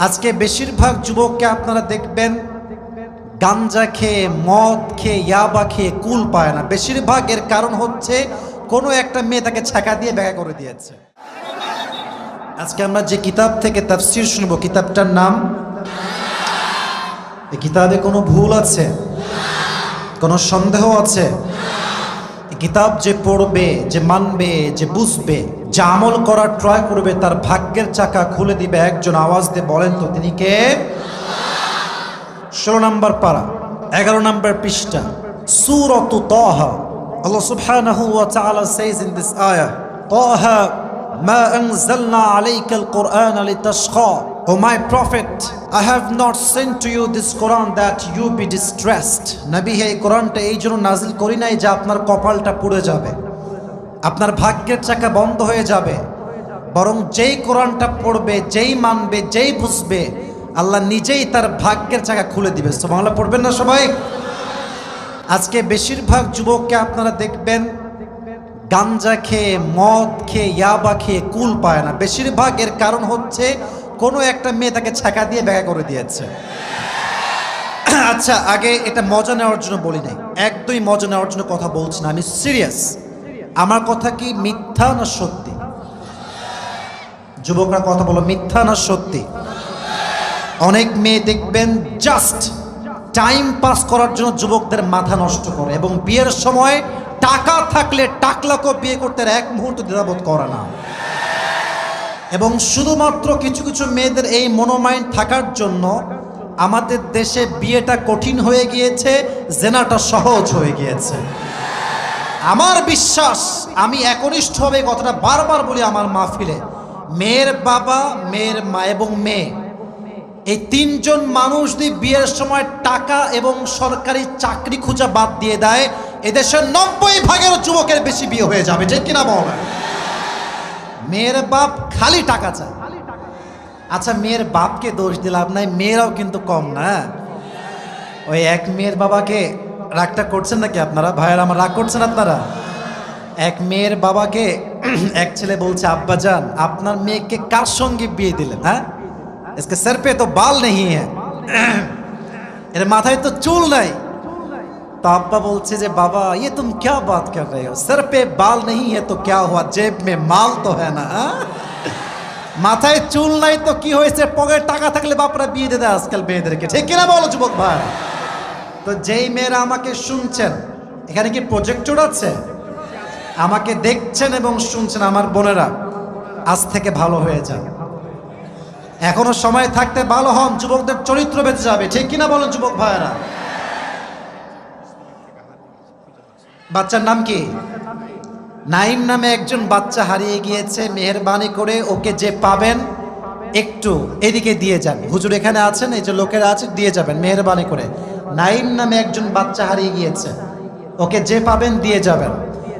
আজকে বেশিরভাগ যুবককে আপনারা দেখবেন গাঞ্জা খেয়ে, মদ খেয়ে, ইয়াবা খেয়ে কুল পায় না। বেশিরভাগ এর কারণ হচ্ছে কোনো একটা মেয়ে তাকে ছ্যাঁকা দিয়ে ব্যাগা করে দিয়েছে। আজকে আমরা যে কিতাব থেকে তাফসীর শুনবো, কিতাবটার নাম, এই কিতাবে কোনো ভুল আছে? কোনো সন্দেহ আছে? কিতাব যে পড়বে, যে মানবে, যে বুঝবে, যে আমল করার ট্রাই করবে, তার ভাগ্যের চাকা খুলে দিবে একজন। আওয়াজ দিয়ে বলেন তো তিনি কে? 16 নম্বর পারা, 11 নম্বর পৃষ্ঠা, সূরাতু তাহা। Allah subhanahu wa ta'ala says in this ayah, Taha ma anzalna alayka al-Qur'ana litashqa. O my prophet, I have not sent to you this Quran that you be distressed. নবী, এই কোরআনটা এই জন্য নাজিল করি নাই যে আপনার কপালটা পুড়ে যাবে, আপনার ভাগ্যের চাকা বন্ধ হয়ে যাবে। বরং যেই কোরআনটা পড়বে, যেই মানবে, যেই বুঝবে, আল্লাহ নিজেই তার ভাগ্যের চাকা খুলে দিবে। সুবহানাল্লাহ পড়বেন না সবাই? আজকে বেশিরভাগ যুবককে আপনারা দেখবেন গাঞ্জা খেয়ে, মদ খেয়ে, ইয়াবা খেয়ে কুল পায় না। বেশিরভাগ এর কারণ হচ্ছে কোনো একটা মেয়ে তাকে ছ্যাঁকা দিয়ে ব্যাগা করে দিয়েছে। আচ্ছা, আগে এটা মজা নেওয়ার জন্য বলি নাই, একদমই মজা নেওয়ার জন্য কথা বলছি না, আমি সিরিয়াস। আমার কথা কি মিথ্যা না সত্যি? যুবকরা কথা বলো, মিথ্যা না সত্যি? অনেক মেয়ে দেখবেন জাস্ট টাইম পাস করার জন্য যুবকদের মাথা নষ্ট করে, এবং বিয়ের সময় টাকা থাকলে টাকলাকেও বিয়ে করতে এক মুহূর্ত দ্বিধাবোধ করে না। এবং শুধুমাত্র কিছু কিছু মেয়েদের এই মনোমাইন্ড থাকার জন্য আমাদের দেশে বিয়েটা কঠিন হয়ে গিয়েছে, জেনাটা সহজ হয়ে গিয়েছে। আমার বিশ্বাস, আমি একনিষ্ঠভাবে কথাটা বারবার বলি আমার মাহফিলে, মেয়ের বাবা, মেয়ের মা এবং মেয়ে, এই তিনজন মানুষ যদি বিয়ের সময় টাকা এবং সরকারি চাকরি খোঁজা বাদ দিয়ে দেয়, এদেশের 90% যুবকের বেশি বিয়ে হয়ে যাবে। ঠিক কিনা বলেন? মেয়ের বাপ খালি টাকা চায়। আচ্ছা, মেয়ের বাপকে দোষ দিলাম নাই, মেয়েরাও কিন্তু কম না। ওই এক মেয়ের বাবাকে, রাগটা করছেন নাকি আপনারা? ভাইয়ের আমার, রাগ করছেন আপনারা? এক মেয়ের বাবাকে এক ছেলে বলছে, আব্বা জান, আপনার মেয়েকে কার সঙ্গে বিয়ে দিলেন? হ্যাঁ, इसके सर पे तो बाल नहीं है, এর মাথায় তো চুল নাই। तो अब्बा बोलছে যে, बाबा ये तुम क्या बात कर रहे हो, सर पे बाल नहीं है तो क्या हुआ, जेब में माल तो है ना। মাথায় চুল নাই তো কি হয়েছে, পকেটে টাকা থাকলে বাপরা বিয়ে দিয়ে দেয় আজকাল মেয়েদেরকে। ঠিক কিনা বলো যুবক ভাই? তো যেই মেয়েরা আমাকে শুনছেন, এখানে কি প্রজেক্টর আছে? আমাকে দেখছেন এবং শুনছেন আমার বোনেরা, আজ থেকে ভালো হয়ে যান। এখনো সময় থাকতে ভালো হন, যুবকদের চরিত্র বেঁচে যাবে। ঠিক কিনা বলেন যুবক ভাইয়েরা? বাচ্চার নাম কি? নাইম নামে একজন বাচ্চা হারিয়ে গিয়েছে। মেহেরবানি করে ওকে যে পাবেন একটু এদিকে দিয়ে যান। হুজুর এখানে আছেন, এই যে লোকেরা আছে, দিয়ে যাবেন মেহেরবানি করে। নাইম নামে একজন বাচ্চা হারিয়ে গিয়েছে, ওকে যে পাবেন দিয়ে যাবেন।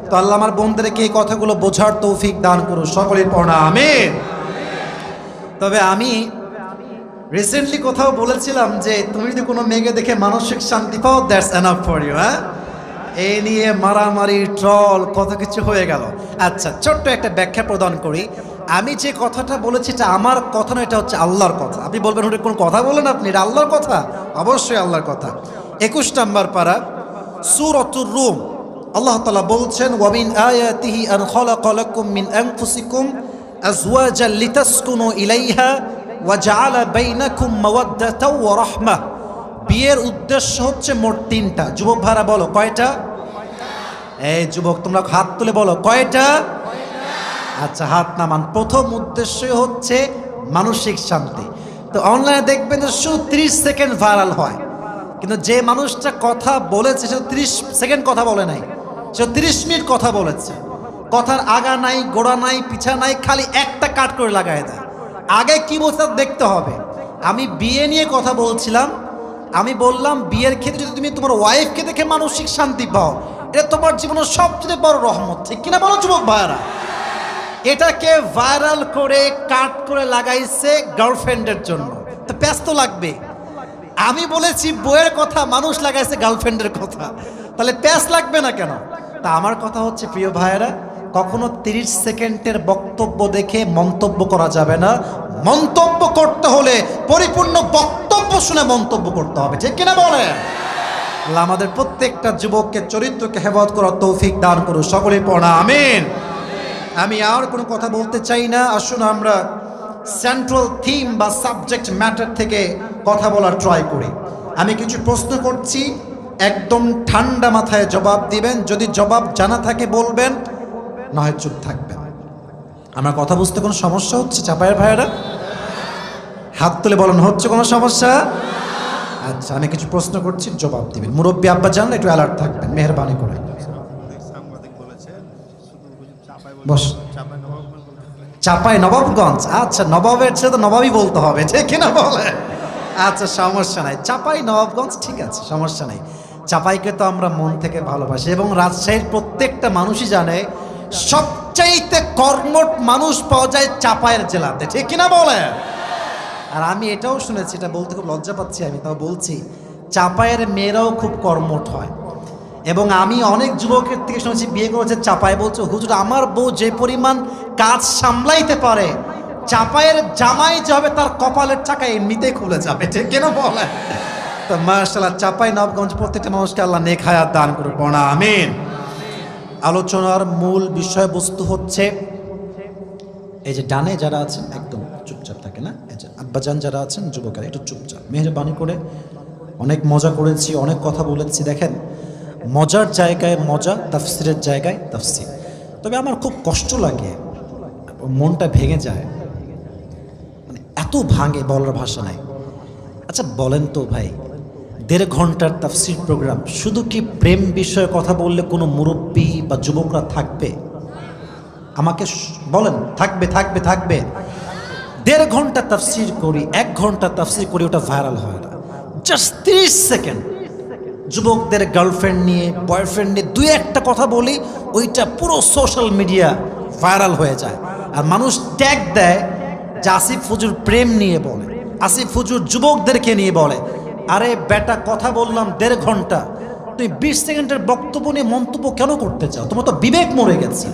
তো আল্লাহ আমার বোনদেরকে এই কথাগুলো বোঝার তৌফিক দান করুন, সকলের পড়া আমিন। তবে আমি রিসেন্টলি কোথাও বলেছিলাম যে তুমি যদি কোনো মেয়েকে দেখে মানসিক শান্তি পাও, দ্যাটস এনাফ ফর ইউ। হ্যাঁ, এই নিয়ে মারামারি, ট্রল, কত কিছু হয়ে গেল। আচ্ছা, ছোট্ট একটা ব্যাখ্যা প্রদান করি। আমি যে কথাটা বলেছি এটা আমার কথা না, এটা হচ্ছে আল্লাহর কথা। আপনি বলবেন ওটা কোন কথা বলেন আপনি, এটা আল্লাহর কথা? অবশ্যই আল্লাহর কথা। 21 নম্বর পারা, সূরাতুর রূম, আল্লাহ তাআলা বলছেন, ওয়া মিন আয়াতিহি আন খালাকা লাকুম মিন আনফুসিকুম আজওয়াজান লিতাসকুনু ইলাইহা ওয়া জাআলা বাইনাকুম মাওয়াদ্দাতাও ওয়া রাহমাহ। বিয়ের উদ্দেশ্য হচ্ছে মোট 3টা। যুবক ভাইরা বলো কয়টা? এই যুবক তোমরা হাত তুলে বলো কয়টা? আচ্ছা, হাত নামান। প্রথম উদ্দেশ্য হচ্ছে মানসিক শান্তি। তো অনলাইনে দেখবেন যে শুধু 30 সেকেন্ড ভাইরাল হয়, কিন্তু যে মানুষটা কথা বলেছে সে 30 সেকেন্ড কথা বলে নাই, সে 30 মিনিট কথা বলেছে। কথার আগা নাই, গোড়া নাই, পিছা নাই, খালি একটা কাট করে লাগায় দেয়। আগে কি বলছে দেখতে হবে। আমি বিয়ে নিয়ে কথা বলছিলাম, আমি বললাম বিয়ের ক্ষেত্রে যদি তুমি তোমার ওয়াইফকে দেখে মানসিক শান্তি পাও, এটা তোমার জীবনের সবচেয়ে বড় রহমত। ঠিক কিনা বলো যুবক ভাইরা? এটাকে ভাইরাল করে কাট করে লাগাইছে গার্লফ্রেন্ডের জন্য, তো ব্যস্ত লাগবে। আমি বলেছি বইয়ের কথা, মানুষ লাগাইছে গার্লফ্রেন্ডের কথা, তাহলে প্যাস লাগবে না কেন? তা আমার কথা হচ্ছে প্রিয় ভাইয়েরা, কখনো 30 সেকেন্ডের বক্তব্য দেখে মন্তব্য করা যাবে না। মন্তব্য করতে হলে পরিপূর্ণ বক্তব্য শুনে মন্তব্য করতে হবে, ঠিক কিনা বলেন? আল্লাহ আমাদের প্রত্যেকটা যুবককে চরিত্রকে হেফাজত করার তৌফিক দান করুন, সকলে পড়া আমিন। আমি আর কোনো কথা বলতে চাই না, আসুন আমরা সেন্ট্রাল থিম বা সাবজেক্ট ম্যাটার থেকে কথা বলার ট্রাই করি। আমি কিছু প্রশ্ন করছি, একদম ঠান্ডা মাথায় জবাব দিবেন। যদি জবাব জানা থাকে বলবেন, না হয় চুপ থাকবেন। আমার কথা বুঝতে কোনো সমস্যা হচ্ছে চাপায়ের ভাইয়েরা? হাত তুলে বলেন, হচ্ছে কোনো সমস্যা? আচ্ছা, আমি কিছু প্রশ্ন করছি, জবাব দিবেন। মুরব্বী আব্বা জানলে একটু অ্যালার্ট থাকবেন, মেহরবানি করে। বস। চাপাই নবাবগঞ্জ, আচ্ছা নবাবের ছেলে তো নবাবই বলতে হবে, ঠিক কিনা বলে? আচ্ছা সমস্যা নাই, চাপাই নবাবগঞ্জ, ঠিক আছে, সমস্যা নাই। চাপাইকে তো আমরা মন থেকে ভালোবাসি এবং রাজশাহীর প্রত্যেকটা মানুষই জানে সবচাইতে কর্মঠ মানুষ পাওয়া যায় চাপাইয়ের জেলাতে, ঠিক কিনা বলে? আর আমি এটাও শুনেছি, এটা বলতে খুব লজ্জা পাচ্ছি, আমি তাও বলছি, চাপাইয়ের মেয়েরাও খুব কর্মঠ হয়। এবং আমি অনেক যুবকের থেকে শুনেছি বিয়ে করেছে চাপায়, বলছে হুজুর আমার বউ যে পরিমাণ কাজ সামলাইতে পারে, চাপায়ের জামাই যাবে তার কপালের চাকা এমনিতেই খুলে যাবে, ঠিক কেন বলে? তো মাশাআল্লাহ, চাপাই নবগঞ্জ প্রত্যেকটা মানুষকে আল্লাহ নেক হায়াত দান করুন, পড়া আমিন। আলোচনার মূল বিষয়বস্তু হচ্ছে, এই যে ডানে যারা আছেন একদম চুপচাপ থাকে না, এই যে আব্বাজান যারা আছেন যুবকেরা একটু চুপচাপ, মেহরবানি করে। অনেক মজা করেছি, অনেক কথা বলেছি, দেখেন মজার জায়গায় মজা, তাফসিরের জায়গায় তাফসির। তবে আমার খুব কষ্ট লাগে, মনটা ভেঙে যায়, মানে এত ভাঙে বলার ভাষা নাই। আচ্ছা বলেন তো ভাই, 1.5 ঘন্টার তাফসির প্রোগ্রাম, শুধু কি প্রেম বিষয়ে কথা বললে কোনো মুরব্বী বা যুবকরা থাকবে? আমাকে বলেন, থাকবে? থাকবে থাকবে 1.5 ঘন্টা তাফসির করি, 1 ঘন্টা তাফসির করি, ওটা ভাইরাল হয় না। জাস্ট 30 সেকেন্ড যুবকদের গার্লফ্রেন্ড নিয়ে, বয়ফ্রেন্ড নিয়ে 2-1টা কথা বলি, ওইটা পুরো সোশ্যাল মিডিয়া ভাইরাল হয়ে যায়। আর মানুষ ট্যাগ দেয় যে আসিফ হুজুর প্রেম নিয়ে বলে, আসিফ হুজুর যুবকদেরকে নিয়ে বলে। আরে বেটা, কথা বললাম 1.5 ঘন্টা, তুমি 20 সেকেন্ডের বক্তব্য নিয়ে মন্তব্য কেন করতে চাও? তোমার তো বিবেক মরে গেছে,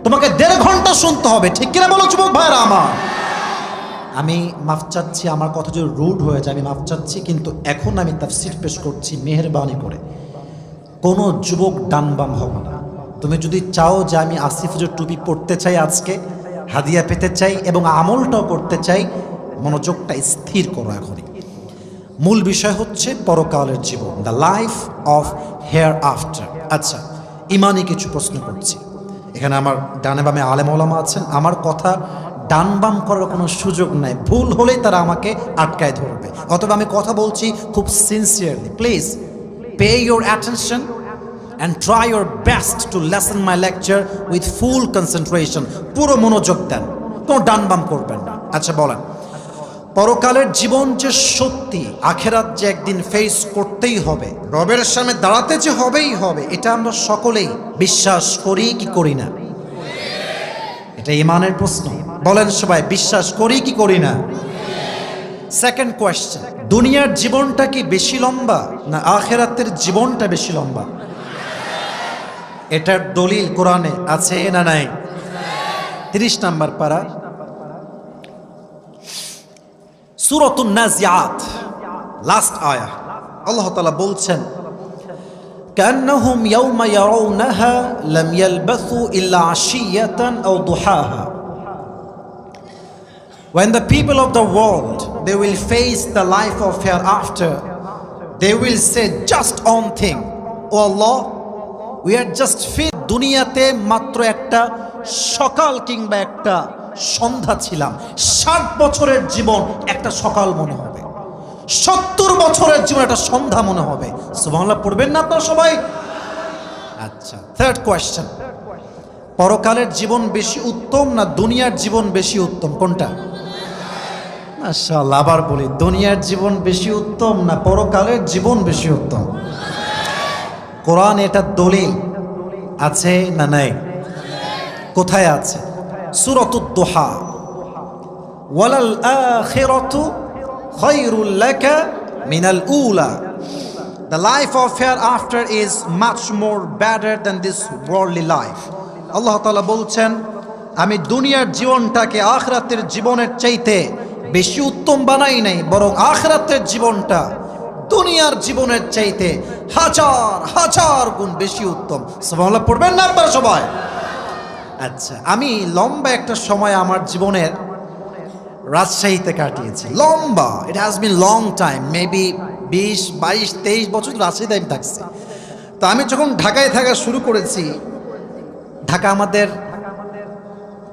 তোমাকে 1.5 ঘন্টা শুনতে হবে, ঠিক কিনা বলো যুবক ভাইরা আমার? আমি মাফ চাচ্ছি, আমার কথা যদি রুড হয়ে যায় আমি মাফ চাচ্ছি, কিন্তু এখন আমি তাফসীর পেশ করছি, মেহেরবানি করে কোনো যুবক ডান বাম হবে না। তুমি যদি চাও যে আমি আসিফ হুজুর টুপি পড়তে চাই, আজকে হাদিয়া পেতে চাই এবং আমলটাও করতে চাই, মনোযোগটা স্থির করো এখনই। মূল বিষয় হচ্ছে পরকালের জীবন, the life of hereafter. আচ্ছা, ইমানি কিছু প্রশ্ন করছি। এখানে আমার ডানে বামে আলেম ওলামা আছেন, আমার কথা ডান বাম করার কোনো সুযোগ নাই, ভুল হলেই তারা আমাকে আটকায় ধরবে। অথবা আমি কথা বলছি খুব sincerely, please pay your attention and try your best to lesson my lecture with full concentration. পুরো মনোযোগ দেন, কোনো ডান বাম করবেন না। আচ্ছা বলেন, পরকালের জীবন যে সত্যি, আখেরাত যে একদিন ফেস করতেই হবে, রবের সামনে দাঁড়াতে যে হবেই হবে, এটা আমরা সকলেই বিশ্বাস করি কি করি না? এটা ইমানের প্রশ্ন, বলেন সবাই, বিশ্বাস করি কি করি না? সেকেন্ড কোয়েশ্চেন, দুনিয়ার জীবনটা কি বেশি লম্বা না আখেরাতের জীবনটা বেশি লম্বা? এটার দলিল কোরআনে আছে না নাই? 30 নম্বর পারা, সূরাতুন নাজিআত, লাস্ট আয়া। আল্লাহ তাআলা বলছেন, কান্নাহুম ইয়াওমা ইয়ারাউনাহা লাম ইয়ালবাসু ইল্লা আশিয়াতান আও দুহাহা। When the people of the world they will face the life of hereafter, they will say just one thing, oh Allah, we are just fit. দুনিয়াতে মাত্র একটা সকাল কিংবা একটা সন্ধ্যা ছিলাম, 60 বছরের জীবন একটা সকাল মনে হবে, 70 বছরের জীবন একটা সন্ধ্যা মনে হবে। সুবহানাল্লাহ পড়বেন না আপনারা সবাই? আচ্ছা, থার্ড কোয়েশ্চেন, পরকালের জীবন বেশি উত্তম না দুনিয়ার জীবন বেশি উত্তম? কোনটা? মাশাআল্লাহ, আবার বলি, দুনিয়ার জীবন বেশি উত্তম না পরকালের জীবন বেশি উত্তম? কোরআন এটা দলিল আছে না নাই? কোথায় আছে? সূরাতুদ দুহা, ওয়ালাল আখিরাতু খায়রুল লাকা মিনাল উলা। The life of hereafter is much more better than this worldly life. আল্লাহ তাআলা বলছেন, আমি দুনিয়ার জীবনটাকে আখিরাতের জীবনের চাইতে বেশি উত্তম বানাই নাই, বরং আখিরাতের জীবনটা দুনিয়ার জীবনের চাইতে হাজার হাজার গুণ বেশি উত্তম। সুবহানাল্লাহ পড়বেন না আপনারা সবাই? আচ্ছা, আমি লম্বা একটা সময় আমার জীবনের রাজশাহীতে কাটিয়েছি, লম্বা, it has been long time, maybe 20, 22, 23 বছর রাজশাহীতে আমি থাকছি। তো আমি যখন ঢাকায় থাকা শুরু করেছি, ঢাকা আমাদের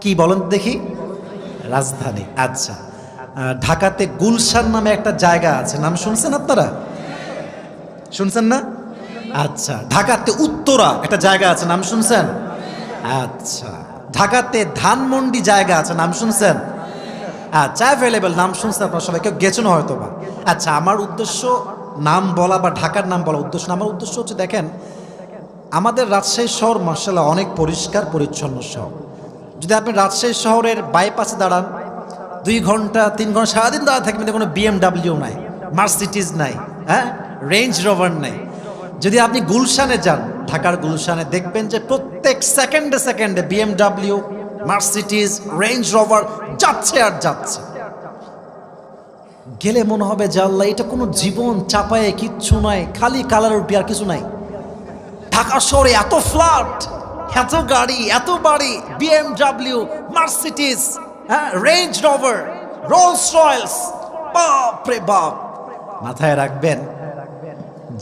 কি বলেন দেখি, রাজধানী। আচ্ছা, ঢাকাতে গুলশান নামে একটা জায়গা আছে, নাম শুনছেন আপনারা? শুনছেন না? আচ্ছা, ঢাকাতে উত্তরা একটা জায়গা আছে, নাম শুনছেন? আচ্ছা, ঢাকাতে ধানমন্ডি জায়গা আছে, নাম শুনছেন? আচ্ছা, অ্যাভেলেবেল, নাম শুনছেন আপনারা সবাই, কেউ গেছেন হয়তো বা। আচ্ছা, আমার উদ্দেশ্য নাম বলা বা ঢাকার নাম বলা উদ্দেশ্য না, আমার উদ্দেশ্য হচ্ছে, দেখেন আমাদের রাজশাহী শহর মাশাআল্লাহ অনেক পরিষ্কার পরিচ্ছন্ন শহর। যদি আপনি রাজশাহী শহরের বাইপাসে দাঁড়ান, 2 ঘন্টা 3 ঘন্টা সারাদিন দাঁড়া থাকবেন, কোনো BMW নাই, মার্সিডিজ নাই, হ্যাঁ, রেঞ্জ রোভার নাই। যদি আপনি গুলশানে যান, ঢাকার গুলশানে, দেখবেন যে প্রত্যেক সেকেন্ডে সেকেন্ডে BMW, মার্সিডিজ, রেঞ্জ রোভার যাচ্ছে আর যাচ্ছে। গেলে মনে হবে যে আল্লাহ, এটা কোনো জীবন চাপায়ে কিচ্ছু নয়, খালি কালার রুটি আর কিছু নাই। ঢাকা শহরে এত ফ্ল্যাট, এত গাড়ি, এত বাড়ি, BMW, মার্সিডিজ, হ্যাঁ, রেঞ্জ রোভার, রোলস রয়েলস, বাপ রে বাপ। মাথায় রাখবেন,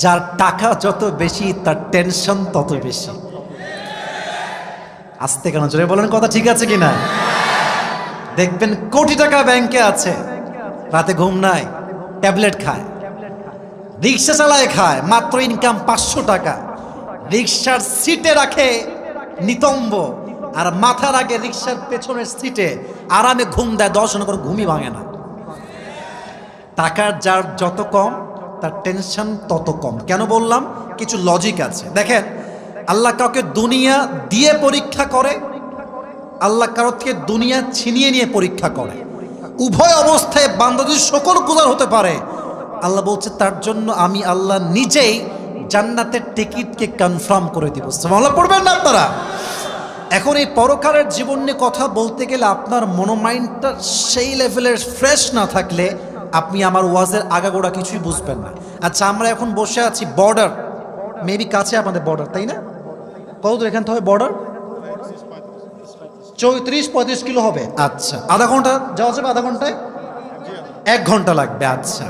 যার টাকা যত বেশি তার টেনশন তত বেশি। আস্তে কেন, জোরে বলেন, কথা ঠিক আছে কিনা? দেখবেন কোটি টাকা ব্যাংকে আছে, রাতে ঘুম নাই, ট্যাবলেট খায়, রিক্সা চালায়, খায়, মাত্র ইনকাম 500 টাকা, রিক্সার সিটে রাখে নিতম্ব, আর মাথার আগে রিক্সার পেছনের সিটে আরামে ঘুম দেয়, 10 ঘন্টা করে ঘুমই ভাঙে না। টাকার যার যত কম তার টেনশন তত কম। কেন বললাম? কিছু লজিক আছে। দেখেন, আল্লাহ কাউকে দুনিয়া দিয়ে পরীক্ষা করে, আল্লাহ কারো থেকে দুনিয়া ছিনিয়ে নিয়ে পরীক্ষা করে। উভয় অবস্থায় বান্দা যদি সকল গুজার হতে পারে, আল্লাহ বলছে তার জন্য আমি আল্লাহ নিজেই জান্নাতের টিকিটকে কনফার্ম করে দিব। সুবহানাল্লাহ পড়বেন না আপনারা? এখন এই পরকালের জীবন নিয়ে কথা বলতে গেলে আপনার মনোমাইন্ডটা সেই লেভেলের ফ্রেশ না থাকলে আপনি আমার ওয়াজের আগাগোড়া কিছুই বুঝবেন না। আচ্ছা, আমরা এখন বসে আছি বর্ডার, মেবি কাছে আমাদের বর্ডার, তাই না? কত দূর এখান থেকে বর্ডার? 34-35 কিলো হবে। আচ্ছা, আধা ঘন্টা যাওয়া যাবে? আধা ঘন্টায় 1 ঘন্টা লাগবে। আচ্ছা,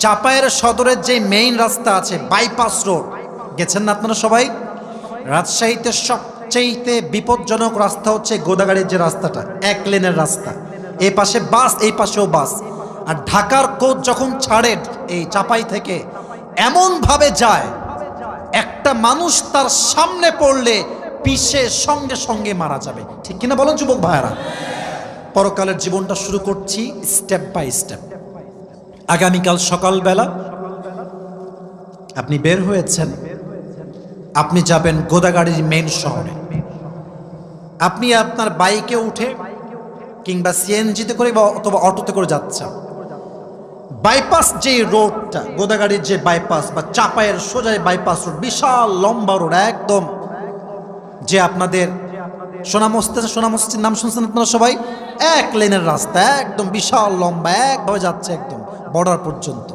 চাপায়ের সদরের যে মেইন রাস্তা আছে, বাইপাস রোড, গেছেন না আপনারা সবাই? রাজশাহীতে সবচেয়ে বিপজ্জনক রাস্তা হচ্ছে গোদাগাড়ির যে রাস্তাটা, 1 লেনের রাস্তা, এই পাশে বাস, এই পাশেও বাস। আর ঢাকার কোচ যখন ছাড়ে এই চাপাই থেকে, এমন ভাবে যায়, একটা মানুষ তার সামনে পড়লে পিছে সঙ্গে সঙ্গে মারা যাবে। ঠিক কিনা বলেন যুবক ভাইয়ারা? পরকালের জীবনটা শুরু করছি স্টেপ বাই স্টেপ। আগামীকাল সকালবেলা আপনি বের হয়েছেন, আপনি যাবেন গোদাগাড়ির মেইন শহরে। আপনি আপনার বাইকে উঠে কিংবা সিএনজিতে করে বা অথবা অটোতে করে যাচ্ছেন। বাইপাস যে রোডটা, গোদাগাড়ির যে বাইপাস বা চাপায়ের সোজা বাইপাস রোড, বিশাল লম্বা রোড, একদম যে আপনাদের সোনামস্তির নাম শুনছেন আপনারা সবাই? 1 লেনের রাস্তা, একদম বিশাল লম্বা, একভাবে যাচ্ছে একদম বর্ডার পর্যন্ত।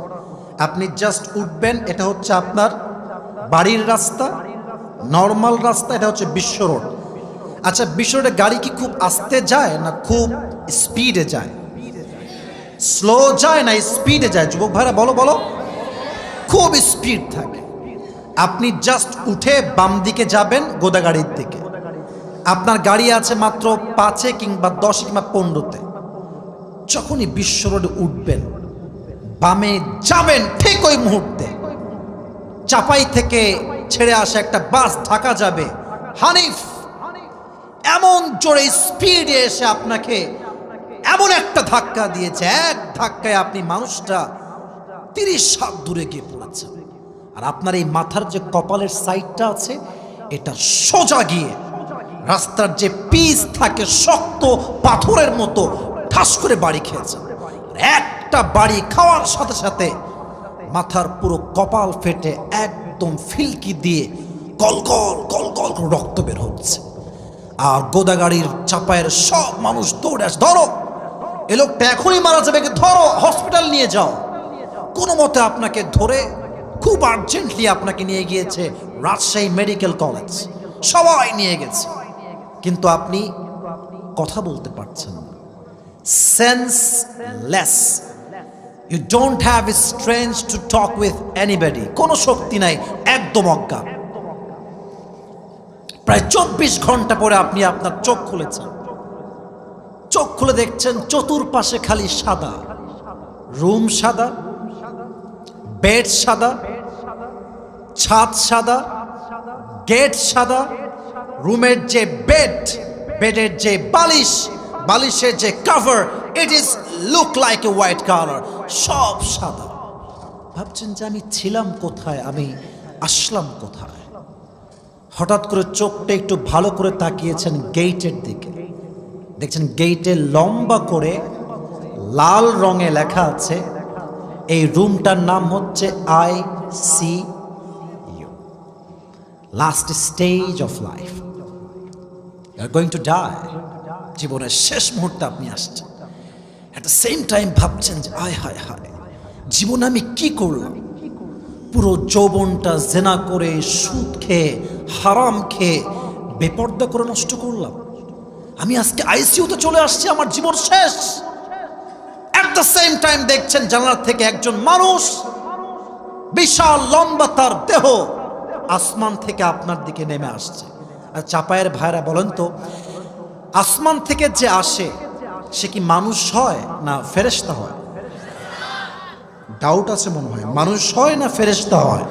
আপনি জাস্ট উঠবেন, এটা হচ্ছে আপনার বাড়ির রাস্তা, নর্মাল রাস্তা, এটা হচ্ছে বিশ্ব রোড। আচ্ছা, বিশ্ব রোডে গাড়ি কি খুব আস্তে যায় না খুব স্পিডে যায়? স্লো যায় না স্পিডে যায়? যুবক ভাইরা বলো বলো। খুব স্পিড থাকে। আপনি জাস্ট উঠে বাম দিকে যাবেন গোদাগাড়ির দিকে, আপনার গাড়ি আছে মাত্র 5 কিংবা 10 কিংবা 15তে। যখনই বিশ্ব রোডে উঠবেন, বামে যাবেন, ঠিক ওই মুহূর্তে চাপাই থেকে ছেড়ে আসা একটা বাস ঢাকা যাবে, হানিফ এমন জোরে স্পিডে এসে আপনাকে এমন একটা ধাক্কা দিয়েছে, এক ধাক্কায় আপনি মানুষটা 30 হাত দূরে গিয়ে পড়েছেন। আর আপনার এই মাথার যে কপালের সাইডটা আছে, এটা সোজা গিয়ে রাস্তার যে পিচ থাকে শক্ত পাথরের মতো ঠাস করে বাড়ি খেয়েছে। একটা বাড়ি খাওয়ার সাথে সাথে মাথার পুরো কপাল ফেটে একদম ফিলকি দিয়ে গল গল গল গল রক্ত বের হচ্ছে। আর গোদাগাড়ির চাপায়ের সব মানুষ দৌড়ে আসে, ধরো এ লোকটা এখনই মারা যাবে, ধরো হসপিটাল নিয়ে যাও। কোনো মতে আপনাকে ধরে খুব আর্জেন্টলি আপনাকে নিয়ে গিয়েছে রাজশাহী মেডিকেল কলেজ, সবাই নিয়ে গেছে, কিন্তু আপনি কথা বলতে পারছেন না, senseless. You don't have strength to talk with anybody, কোনো শক্তি নাই, একদম অজ্ঞান। প্রায় 24 ঘন্টা পরে আপনি আপনার চোখ খুলেছেন, চোখ খুলে দেখছেন চতুর্পাশে খালি সাদা, রুম সাদা, বেড সাদা, ছাদ সাদা, গেট সাদা, রুমের যে বেড, বেডের যে বালিশ, বালিশের যে cover, it is look like a white colour, সব সাদা। ভাবছেন যে আমি ছিলাম কোথায়, আমি আসলাম কোথায়? হঠাৎ করে চোখটা একটু ভালো করে তাকিয়েছেন গেটের দিকে, দেখছেন গেটে লম্বা করে লাল রঙে লেখা আছে এই রুমটার নাম হচ্ছে ICU, last stage of life, you are going to die. জীবনের শেষ মুহূর্তে আপনি আসছেন। এট দ্য সেম টাইম ভাবছেন যে আয় হায় হায়, জীবনে আমি কি করলাম? পুরো যৌবনটা জেনা করে, সুদ খেয়ে, হারাম খেয়ে, বেপর্দা করে নষ্ট করলাম। আমি আজকে আইসিইউতে চলে আসছি, আমার জীবন শেষ। এট দ্য সেম টাইম দেখছেন জানালা থেকে একজন মানুষ, বিশাল লম্বা তার দেহ, আসমান থেকে আপনার দিকে নেমে আসছে। আর চাপায়ের ভাইরা বলেন তো, আসমান থেকে যে আসে সে কি মানুষ হয় না ফেরেশতা হয়? ডাউট আছে মনে হয়, মানুষ হয় না ফেরেশতা হয়?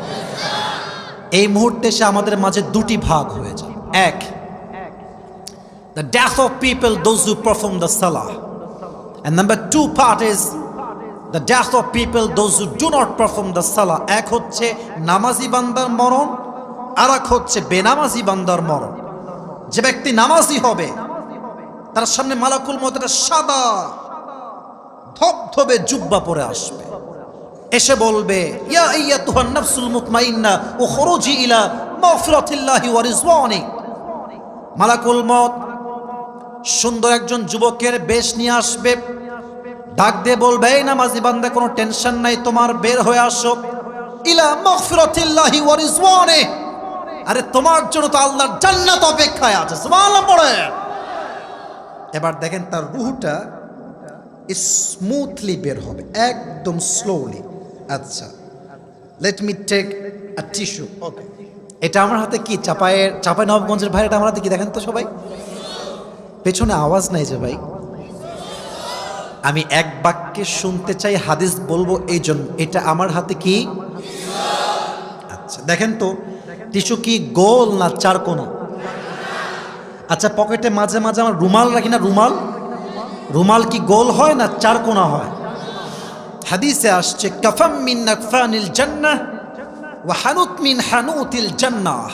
এই মুহূর্তে সে আমাদের মাঝে দুটি ভাগ হয়ে যায়। এক, the death of people, those who perform the salah, and number two part is the death of people, those who do not perform the salah. এক হচ্ছে নামাজি বান্দার মরণ, আর এক হচ্ছে বেনামাজি বান্দার মরণ। যে ব্যক্তি নামাজি হবে তার সামনে মালাকুল মউত একটা সাদা ধবধবে জুব্বা পরে আসবে, এসে বলবে ইয়া আইয়াতুহান নাফসুল মুতমাইন্না উখরুজি ইলা মাগফিরাতিল্লাহি ওয়া রিজওয়ানি। মালাকুল মউত সুন্দর একজন যুবকের বেশ নিয়ে আসবে, ডাক দিয়ে বলবে এই নামাজি বান্দা, কোনো টেনশন নাই, তোমার বের হয়ে আসো, ইলা মাগফিরাতিল্লাহি ওয়া রিজওয়ানি, আরে তোমার জন্য তো আল্লাহর জান্নাত অপেক্ষায় আছে। সুবহানাল্লাহ পড়ে। এবার দেখেন তার রূহটা স্মুথলি বের হবে, একদম স্লোলি। আচ্ছা, let me take a tissue. Okay, এটা আমার হাতে কি? চাপাই নবাবগঞ্জের ভাই, এটা আমার হাতে কি দেখেন তো সবাই। পেছনে আওয়াজ নাই যে ভাই, আমি এক বাক্যে শুনতে চাই, হাদিস বলবো, এই জন্য এটা আমার হাতে কি? আচ্ছা দেখেন তো, টিস্যু কি গোল না চারকোনা? আচ্ছা, পকেটে মাঝে মাঝে আমার রুমাল রাখি না, রুমাল কি গোল হয় না চারকোনা হয়? হাদিসে আসছে কাফাম মিন নাকফানিল জান্নাহ ওয়া হানুত মিন হানুতিল জান্নাহ।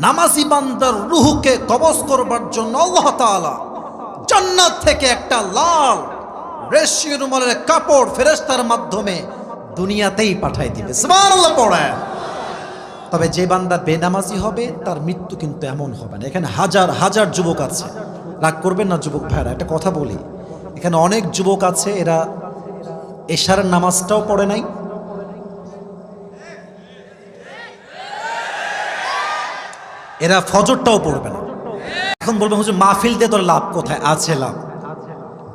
নামাজি বান্দার রূহকে কবজ করবার জন্য আল্লাহ তাআলা জান্নাত থেকে একটা লাল রেশমি রুমালের কাপড় ফেরেশতার মাধ্যমে দুনিয়াতেই পাঠাই দিবে। সুবহানাল্লাহ পড়ে। তবে যে বান্দা বেনামাজি হবে তার মৃত্যু কিন্তু এমন হবে না। এখানে হাজার হাজার যুবক আছে, রাগ করবেন না যুবক ভাইরা, একটা কথা বলি, এখানে অনেক যুবক আছে এরা এশারের নামাজটাও পড়ে নাই, এরা ফজরটাও পড়বে না। এখন বলবেন হুজুর মাহফিল দিয়ে তোর লাভ কোথায়? আছে লাভ।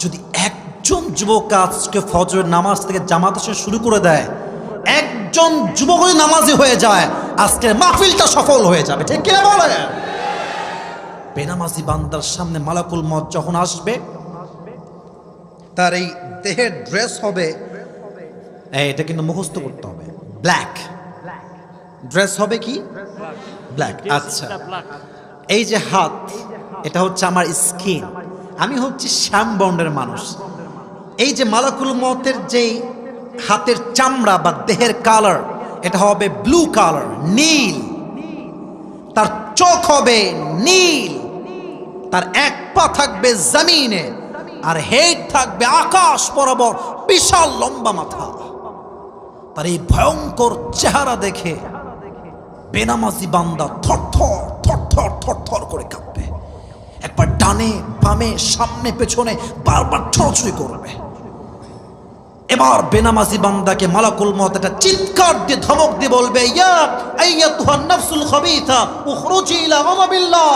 যদি একজন যুবক আজকে ফজরের নামাজ থেকে জামাত এসে শুরু করে দেয়, একজন যুবক নামাজি হয়ে যায়, আজকের মাহফিলটা সফল হয়ে যাবে। ঠিক কিনা বলে? বেনামাজি বান্দার সামনে মালাকুল মউত যখন আসবে, তার এই দেহের ড্রেস হবে, এটা কিন্তু মুখস্থ করতে হবে, ব্ল্যাক ড্রেস হবে। কি ব্ল্যাক? আচ্ছা, এই যে হাত, এটা হচ্ছে আমার স্কিন, আমি হচ্ছে শ্যাম বর্ণের মানুষ। এই যে মালাকুল মউতের যেই হাতের চামড়া বা দেহের কালার, এটা হবে ব্লু কালার, নীল। তার চোখ হবে নীল, তার এক পা থাকবে জমিনে, আর হেড থাকবে আকাশ বরাবর, বিশাল লম্বা মাথা। তার এই ভয়ঙ্কর চেহারা দেখে বেনামাজি বান্দা থরথর থরথর থরথর করে কাঁপবে। ডানে বামে সামনে পেছনে বারবার ছড়াছড়ি করবে। এবার বেনামাজি বান্দাকে মালাকুল মউত একটা চিৎকার দিয়ে ধমক দিয়ে বলবে, ইয়া আইয়াতুহান নাফসুল খাবিথা উখরুজি ইলা গাযাবিল্লাহ,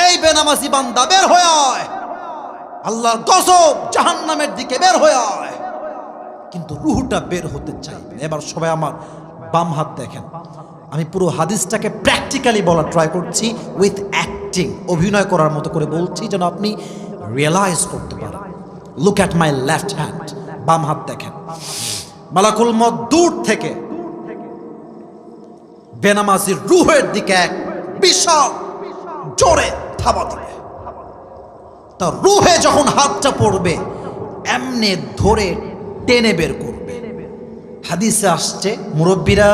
এই বেনামাজি বান্দা বের হয়ে আয়, আল্লাহর গজব জাহান্নামের দিকে বের হয়ে আয়। কিন্তু রূহটা বের হতে চাইবে। এবার সবাই আমার বাম হাত দেখেন, আমি পুরো হাদিসটাকে প্র্যাকটিক্যালি বলার ট্রাই করছি, উইথ অ্যাক্টিং, অভিনয় করার মতো করে বলছি যেন আপনি রিয়েলাইজ করতে পারেন। Look at my left hand, বাম হাত দেখেন। মালাকুল মউত দূর থেকে বেনামাজির রূহের দিকে এক বিশাল জোরে থাবা দিবে। তার রূহে যখন হাতটা পড়বে এমনি ধরে টেনে বের করবে। হাদিসে আসছে, মুরব্বীরা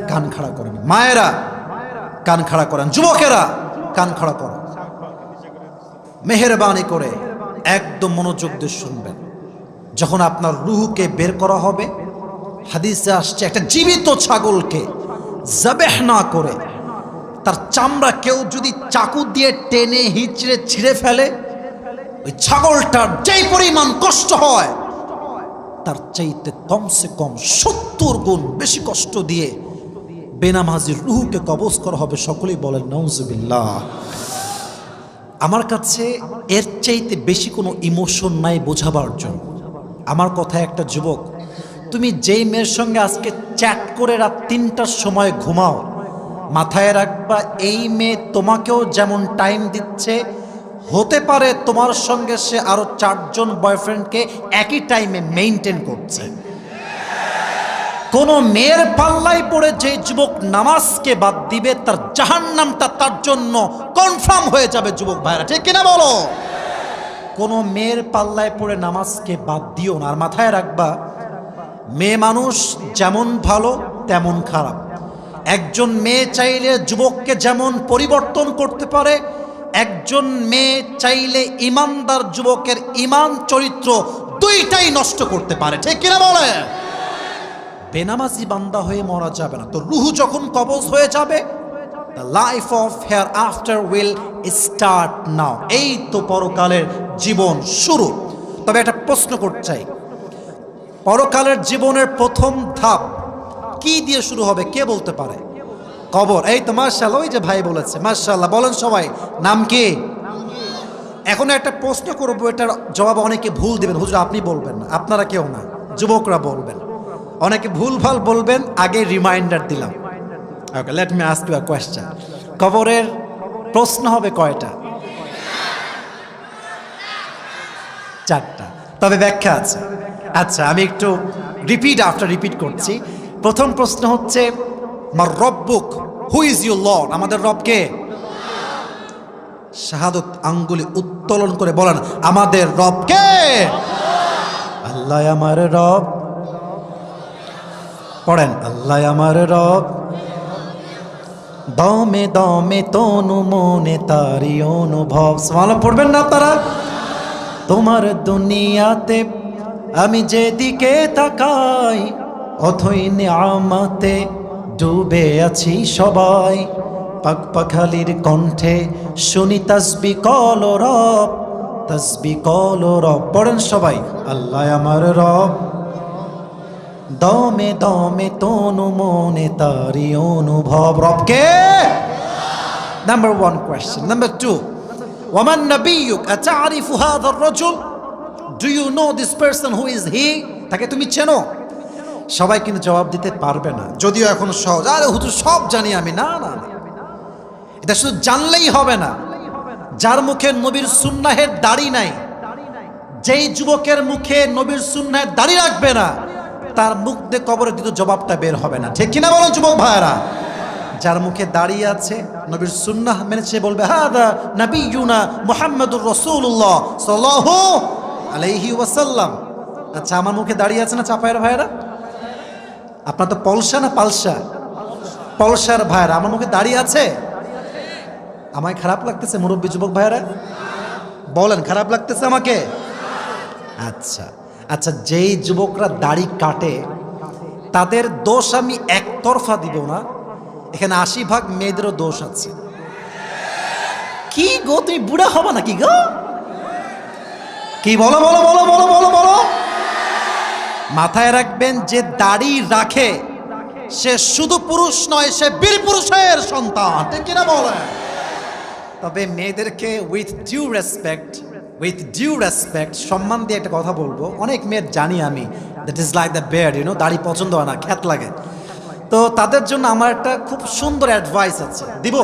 কান খাড়া করেন, মায়েরা কান খাড়া করেন, যুবকেরা কান খাড়া করেন, মেহেরবানি করে একদম মনোযোগ দিয়ে শুনবেন। যখন আপনার রূহকে বের করা হবে, হাদিসে আসছে একটা জীবিত ছাগলকে যাবেহ না করে তার চামড়া কেউ যদি চাকু দিয়ে টেনে হিচড়ে ছিঁড়ে ফেলে, ওই ছাগলটার যেই পরিমাণ কষ্ট হয় তার চাইতে কমসে কম 70 গুণ বেশি কষ্ট দিয়ে বেনামাজির রূহকে কবজ করা হবে। সকলেই বলেন নাউজুবিল্লাহ। আমার কাছে এর চাইতে বেশি কোনো ইমোশন নাই বোঝাবার জন্য। আমার কথা, একটা যুবক, তুমি যেই মেয়ের সঙ্গে আজকে চ্যাট করে রাত 3টার সময় ঘুমাও, মাথায় রাখবা এই মেয়ে তোমাকেও যেমন টাইম দিচ্ছে, হতে পারে তোমার সঙ্গে সে আরো 4 জন বয়ফ্রেন্ডকে একই টাইমে মেইনটেইন করছে। কোন মেয়ের পাল্লায় পড়ে যে যুবক নামাজকে বাদ দিবে তার জাহান্নামটা তার জন্য কনফার্ম হয়ে যাবে। যুবক ভাইরা ঠিক কিনা বলো? কোন মেয়ের পাল্লায় পড়ে নামাজকে বাদ দিও না। আর মাথায় রাখবা, মেয়ে মানুষ যেমন ভালো তেমন খারাপ। একজন মেয়ে চাইলে যুবককে যেমন পরিবর্তন করতে পারে, একজন মেয়ে চাইলে ইমানদার যুবকের ইমান চরিত্র দুইটাই নষ্ট করতে পারে। ঠিক কিনা বলে? বেনামাজি বান্দা হয়ে মরা যাবে না। তো রূহ যখন কবজ হয়ে যাবে, the life of hereafter will start now, এই তো পরকালের জীবন শুরু। তবে একটা প্রশ্ন করতে চাই, পরকালের জীবনের প্রথম ধাপ কি দিয়ে শুরু হবে? কে বলতে পারে? কবর। এই তো মাশাআল্লাহ, ওই যে ভাই বলেছে, মাশাআল্লাহ। বলেন সবাই, নাম কি? এখন একটা প্রশ্ন করব, এটার জবাব অনেকে ভুল দিবেন। হুজুর আপনি বলবেন না, আপনারা কেউ না, যুবকরা বলবেন। অনেকে ভুলভাল বলবেন, আগে রিমাইন্ডার দিলাম। Okay, let me ask you a question. কবরের প্রশ্ন হবে কয়টা? 4টা, তবে ব্যাখ্যা আছে। আচ্ছা, আমি একটু রিপিট আফটার রিপিট করছি। প্রথম প্রশ্ন হচ্ছে, মার রব্বুক, হু ইজ ইউর লর্ড? আমাদের রব কে? শাহাদত আঙ্গুলি উত্তোলন করে বলেন, আমাদের রব কে? আল্লাহ আমার রব। পড়েন, আল্লাহ আমার রব, দমে দমে তনু মনে তারি অনুভব। সুবহানাল্লাহ পড়বেন না আপনারা? তোমার দুনিয়াতে আমি যেদিকে তাকাই, অথই নিয়ামতে ডুবে আছি সবাই। পাক পাখালির কণ্ঠে শুনি তাসবিহ কল রব, তাসবিহ কল রব। পড়েন সবাই, আল্লাহ আমার রব, দমে দমে তনু মনে তারি অনুভব। রবকে? Number 1 question. নাম্বার 2, ওয়ামান নাবিয়ুক আতারিফু হাযার রাজুল? Do you know this person, who is he? তাকে তুমি চেনো? সবাই কিন্তু জবাব দিতে পারবে না, যদিও এখন সহজ। আরে হুজুর সব জানি আমি। না না না, এটা শুধু জানলেই হবে না। যার মুখে নবীর সুন্নাহের দাড়ি নাই, যেই যুবকের মুখে নবীর সুন্নাহের দাড়ি রাখবে না, তার মুখ দিয়ে কবরের দিতে জবাবটা বের হবে না। ঠিক কিনা বলো যুবক ভাইরা? যার মুখে দাঁড়িয়ে আছে, নবীর সুন্নাহ মেনেছে, বলবে হাদা নবিয়ুনা মুহাম্মাদুর রাসূলুল্লাহ সাল্লাল্লাহু আলাইহি ওয়াসাল্লাম। আচ্ছা, আমার মুখে দাঁড়িয়ে আছে না চাপায়ের ভাইরা? আপনার তো পলসা না পালসা? পলসার ভাইরা, আমার মুখে দাঁড়িয়ে আছে? আমায় খারাপ লাগতেছে মুরব্বী যুবক ভাইরা? বলেন, খারাপ লাগতেছে আমাকে? আচ্ছা আচ্ছা, যেই যুবকরা দাড়ি কাটে তাদের দোষ আমি একতরফা দিব না, এখানে 80 ভাগ মেয়েদেরও দোষ আছে। কি গো তুমি বুড়া হবা নাকি গো? কি বলো বলো বলো বলো বলো বলো। মাথায় রাখবেন, যে দাড়ি রাখে সে শুধু পুরুষ নয়, সে বীর পুরুষের সন্তান, ঠিক কিনা বলে? তবে মেয়েদেরকে উইথ ডিউ রেসপেক্ট সম্মান দিয়ে একটা কথা বলবো। অনেক মেয়ের জানি আমি, that is like the bed, দাড়ি পছন্দ হয় না, খ্যাত লাগে। তো তাদের জন্য আমার একটা খুব সুন্দর অ্যাডভাইস আছে, দিব?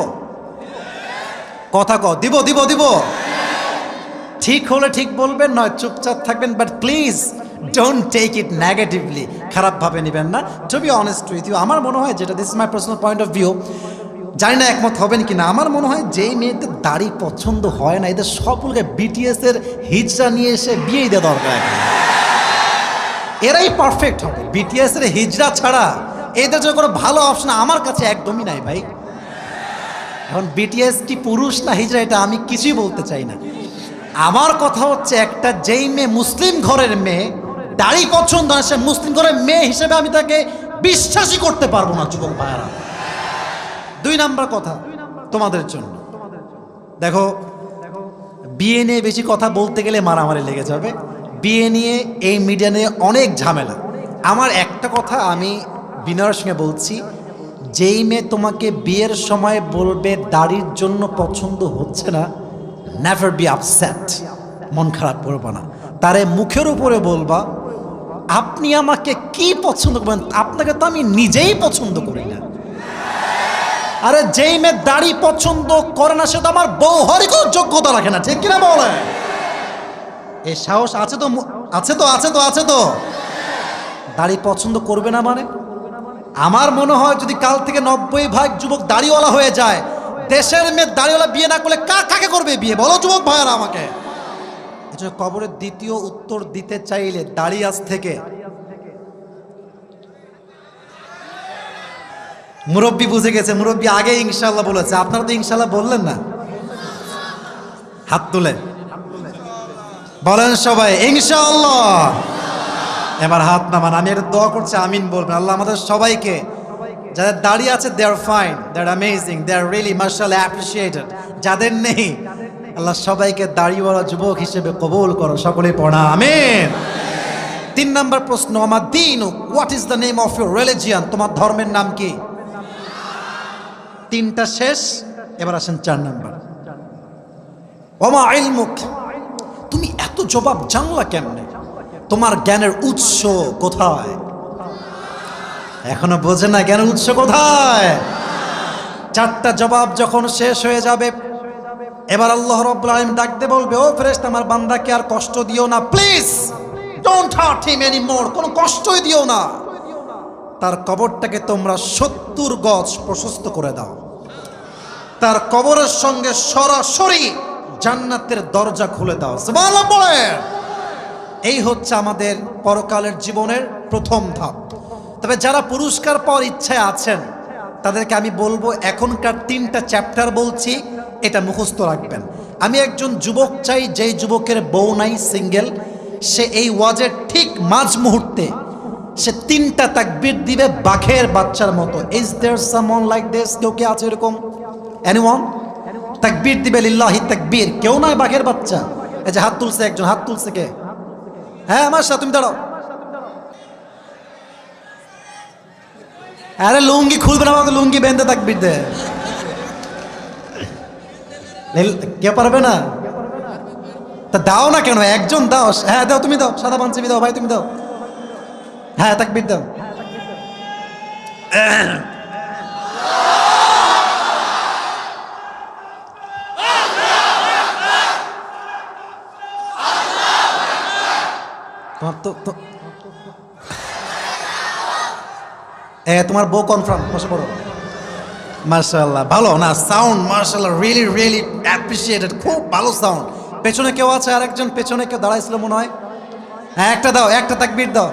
কথা কও, দিব দিব দিব? ঠিক হলে ঠিক বলবেন, নয় চুপচাপ থাকবেন, but please don't take it negatively, খারাপভাবে নেবেন না। To be honest with you, আমার মনে হয় যেটা, this is my personal point of view, জানি না একমত হবেন কিনা, আমার মনে হয় যেই মেয়েদের দাড়ি পছন্দ হয় না, এদের সবগুলোকে বিটিএস এর হিজড়া নিয়ে এসে বিয়ে দেওয়া দরকার। এরাই পারফেক্ট হবে। বিটিএস এর হিজড়া ছাড়া এদের জন্য কোনো ভালো অপশন আমার কাছে একদমই নাই ভাই। এখন বিটিএস কি পুরুষ না হিজড়া এটা আমি কিছুই বলতে চাই না। আমার কথা হচ্ছে একটা, যেই মেয়ে মুসলিম ঘরের মেয়ে দাড়ি পছন্দ হয়, সে মুসলিম ঘরের মেয়ে হিসেবে আমি তাকে বিশ্বাসই করতে পারবো না যুবক ভাইয়ারা। 2 নাম্বার কথা তোমাদের জন্য, দেখো বিয়ে নিয়ে বেশি কথা বলতে গেলে মারামারি লেগে যাবে। বিয়ে নিয়ে, এই মিডিয়া নিয়ে অনেক ঝামেলা। আমার একটা কথা আমি বিনয়ের সঙ্গে বলছি, যেই মেয়ে তোমাকে বিয়ের সময় বলবে দাড়ির জন্য পছন্দ হচ্ছে না, নেভার বি আপসেট, মন খারাপ করবে না। তারে মুখের উপরে বলবা, আপনি আমাকে কি পছন্দ করবেন, আপনাকে তো আমি নিজেই পছন্দ করি না। আরে যেই মেয়ে দাড়ি পছন্দ করে না, সে তো আমার বউ হওয়ারই কোনো যোগ্যতা রাখে না, ঠিক কিনা বলে? এই সাহস আছে তো, আছে তো, আছে তো, আছে তো। দাড়ি পছন্দ করবে না মানে? আমার মনে হয় যদি কাল থেকে 90% যুবক দাড়িওয়ালা হয়ে যায়, দেশের মেয়ে দাড়িওয়ালা বিয়ে না করলে কাকে করবে বিয়ে, বলো যুবক ভাইয়ারা আমাকে। এজন্য কবরের দ্বিতীয় উত্তর দিতে চাইলে দাড়ি আজ থেকে, মুরব্বী বুঝে গেছে, মুরব্বী আগে ইনশাল্লাহ বলেছে, আপনারা তো ইনশাল্লাহ বললেন না। হাত তুলে বলেন সবাই ইনশাআল্লাহ। এবার হাত নামান, আমি এটা দোয়া করছি, আমিন বলবেন। আল্লাহ আমাদের সবাইকে, যাদের দাড়ি আছে they are fine, they are amazing, they are really মাশাআল্লাহ অ্যাপ্রিশিয়েটেড। যাদের নেই, আল্লাহ সবাইকে দাড়িওয়ালা যুবক হিসেবে কবুল করো, সকলেই পড়া আমিন। 3 নাম্বার প্রশ্ন, আমার দিন, what is the name of your religion? তোমার ধর্মের নাম কি? 3টা শেষ, এবার আসেন 4 নাম্বার। ওমা ইলমুক, তুমি এত জবাব জানলা কেমনে? তোমার জ্ঞানের উৎস কোথায়? এখনো বোঝে না জ্ঞানের উৎস কোথায়? 4টা জবাব যখন শেষ হয়ে যাবে, এবার আল্লাহ রাব্বুল আলামিন ডাকতে বলবে, ও ফেরেশতা, আমার বান্দাকে আর কষ্ট দিও না, please don't heart him anymore, কোনো কষ্টই দিও না। তার কবরটাকে তোমরা 70 গজ প্রশস্ত করে দাও। তার কবরের সঙ্গে সরাসরি জান্নাতের দরজা খুলে দাও। সুবহানাল্লাহ বলেন। এই হচ্ছে আমাদের পরকালের জীবনের প্রথম ধাপ। তবে যারা পুরস্কার পাওয়ার ইচ্ছায় আছেন, তাদেরকে আমি বলবো, এখনকার 3টা চ্যাপ্টার বলছি, এটা মুখস্থ রাখবেন। আমি একজন যুবক চাই, যেই যুবকের বউ নাই, সিঙ্গেল, সে এই ওয়াজের ঠিক মাঝ মুহূর্তে সে 3টা তাকবীর দিবে বাঘের বাচ্চার মতো। Is there someone like this? কেউ কে আছে এরকম? এনিওয়ান? তাকবীর দিবে লিল্লাহি তাকবীর, কেউ নয় বাঘের বাচ্চা। এই যে হাত তুলছে একজন, হাত তুলছে কে? হ্যাঁ আমার সাথে, তুমি দাঁড়াও। আরে লুঙ্গি খুলবে না, আমাকে লুঙ্গি বেঁধে তাকবীর দে। কে পারবে না? তা দাও না কেন, একজন দাও। হ্যাঁ দাও, তুমি দাও, সাদা পাঞ্জাবি দাও ভাই, তুমি দাও। হ্যাঁ তাকবীর দাও। তোমার বউ কনফার্ম, বসে পড়ো। মাশাআল্লাহ, ভালো না সাউন্ড? মাশাআল্লাহ, রিয়েলি রিয়েলি অ্যাপ্রিশিয়েটেড, খুব ভালো সাউন্ড। পেছনে কেউ আছে? আরেকজন পেছনে কেউ দাঁড়াইছিল মনে হয়। হ্যাঁ একটা দাও, একটা তাকবীর দাও।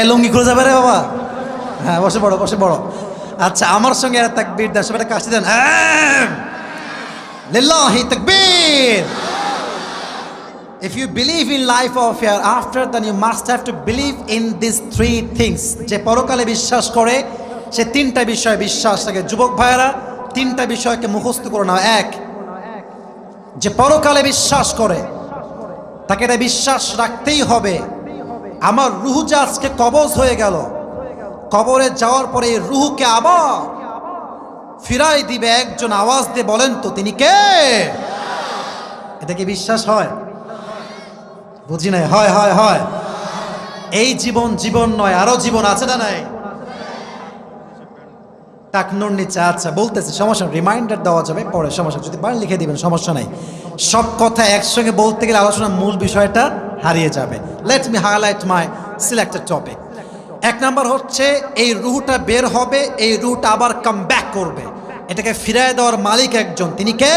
লুঙ্গি খুলে যাবে রে বাবা। হ্যাঁ বসে পড়ো, বসে পড়ো। আচ্ছা আমার সঙ্গে আর তাকবীর দাও, সবাই কাশি দেন। লিল্লাহি তাকবীর। If you believe in life of hereafter, then you must have to believe in these three things. যে পরকালে বিশ্বাস করে সে তিনটা বিষয়ে বিশ্বাস রাখে। যুবক ভাইয়েরা, তিনটা বিষয়কে মুখস্থ করে নাও। এক, যে পরকালে বিশ্বাস করে তাকে এটা বিশ্বাস রাখতেই হবে, আমার রুহ যে আজকে কবজ হয়ে গেল, কবরে যাওয়ার পরে এই রুহকে আবার ফিরাই দিবে একজন। আওয়াজ দিয়ে বলেন তো তিনি কে? এটা কি বিশ্বাস হয়? বুঝি নাই। হয় হয় হয়। এই জীবন জীবন নয়, আরো জীবন আছে না নাই? টাকনুর নিচে। আচ্ছা বলতেছি, সমস্যা, রিমাইন্ডার দেওয়া যাবে পরে, সমস্যা, যদি পারেন লিখে দিবেন, সমস্যা নাই। সব কথা একসঙ্গে বলতে গেলে আলোচনার মূল বিষয়টা হারিয়ে যাবে। লেট মি হাইলাইট মাই সিলেক্টেড টপিক। এক নাম্বার হচ্ছে এই রুহটা বের হবে, এই রুহটা আবার কাম ব্যাক করবে, এটাকে ফিরায় দেওয়ার মালিক একজন, তিনি কে?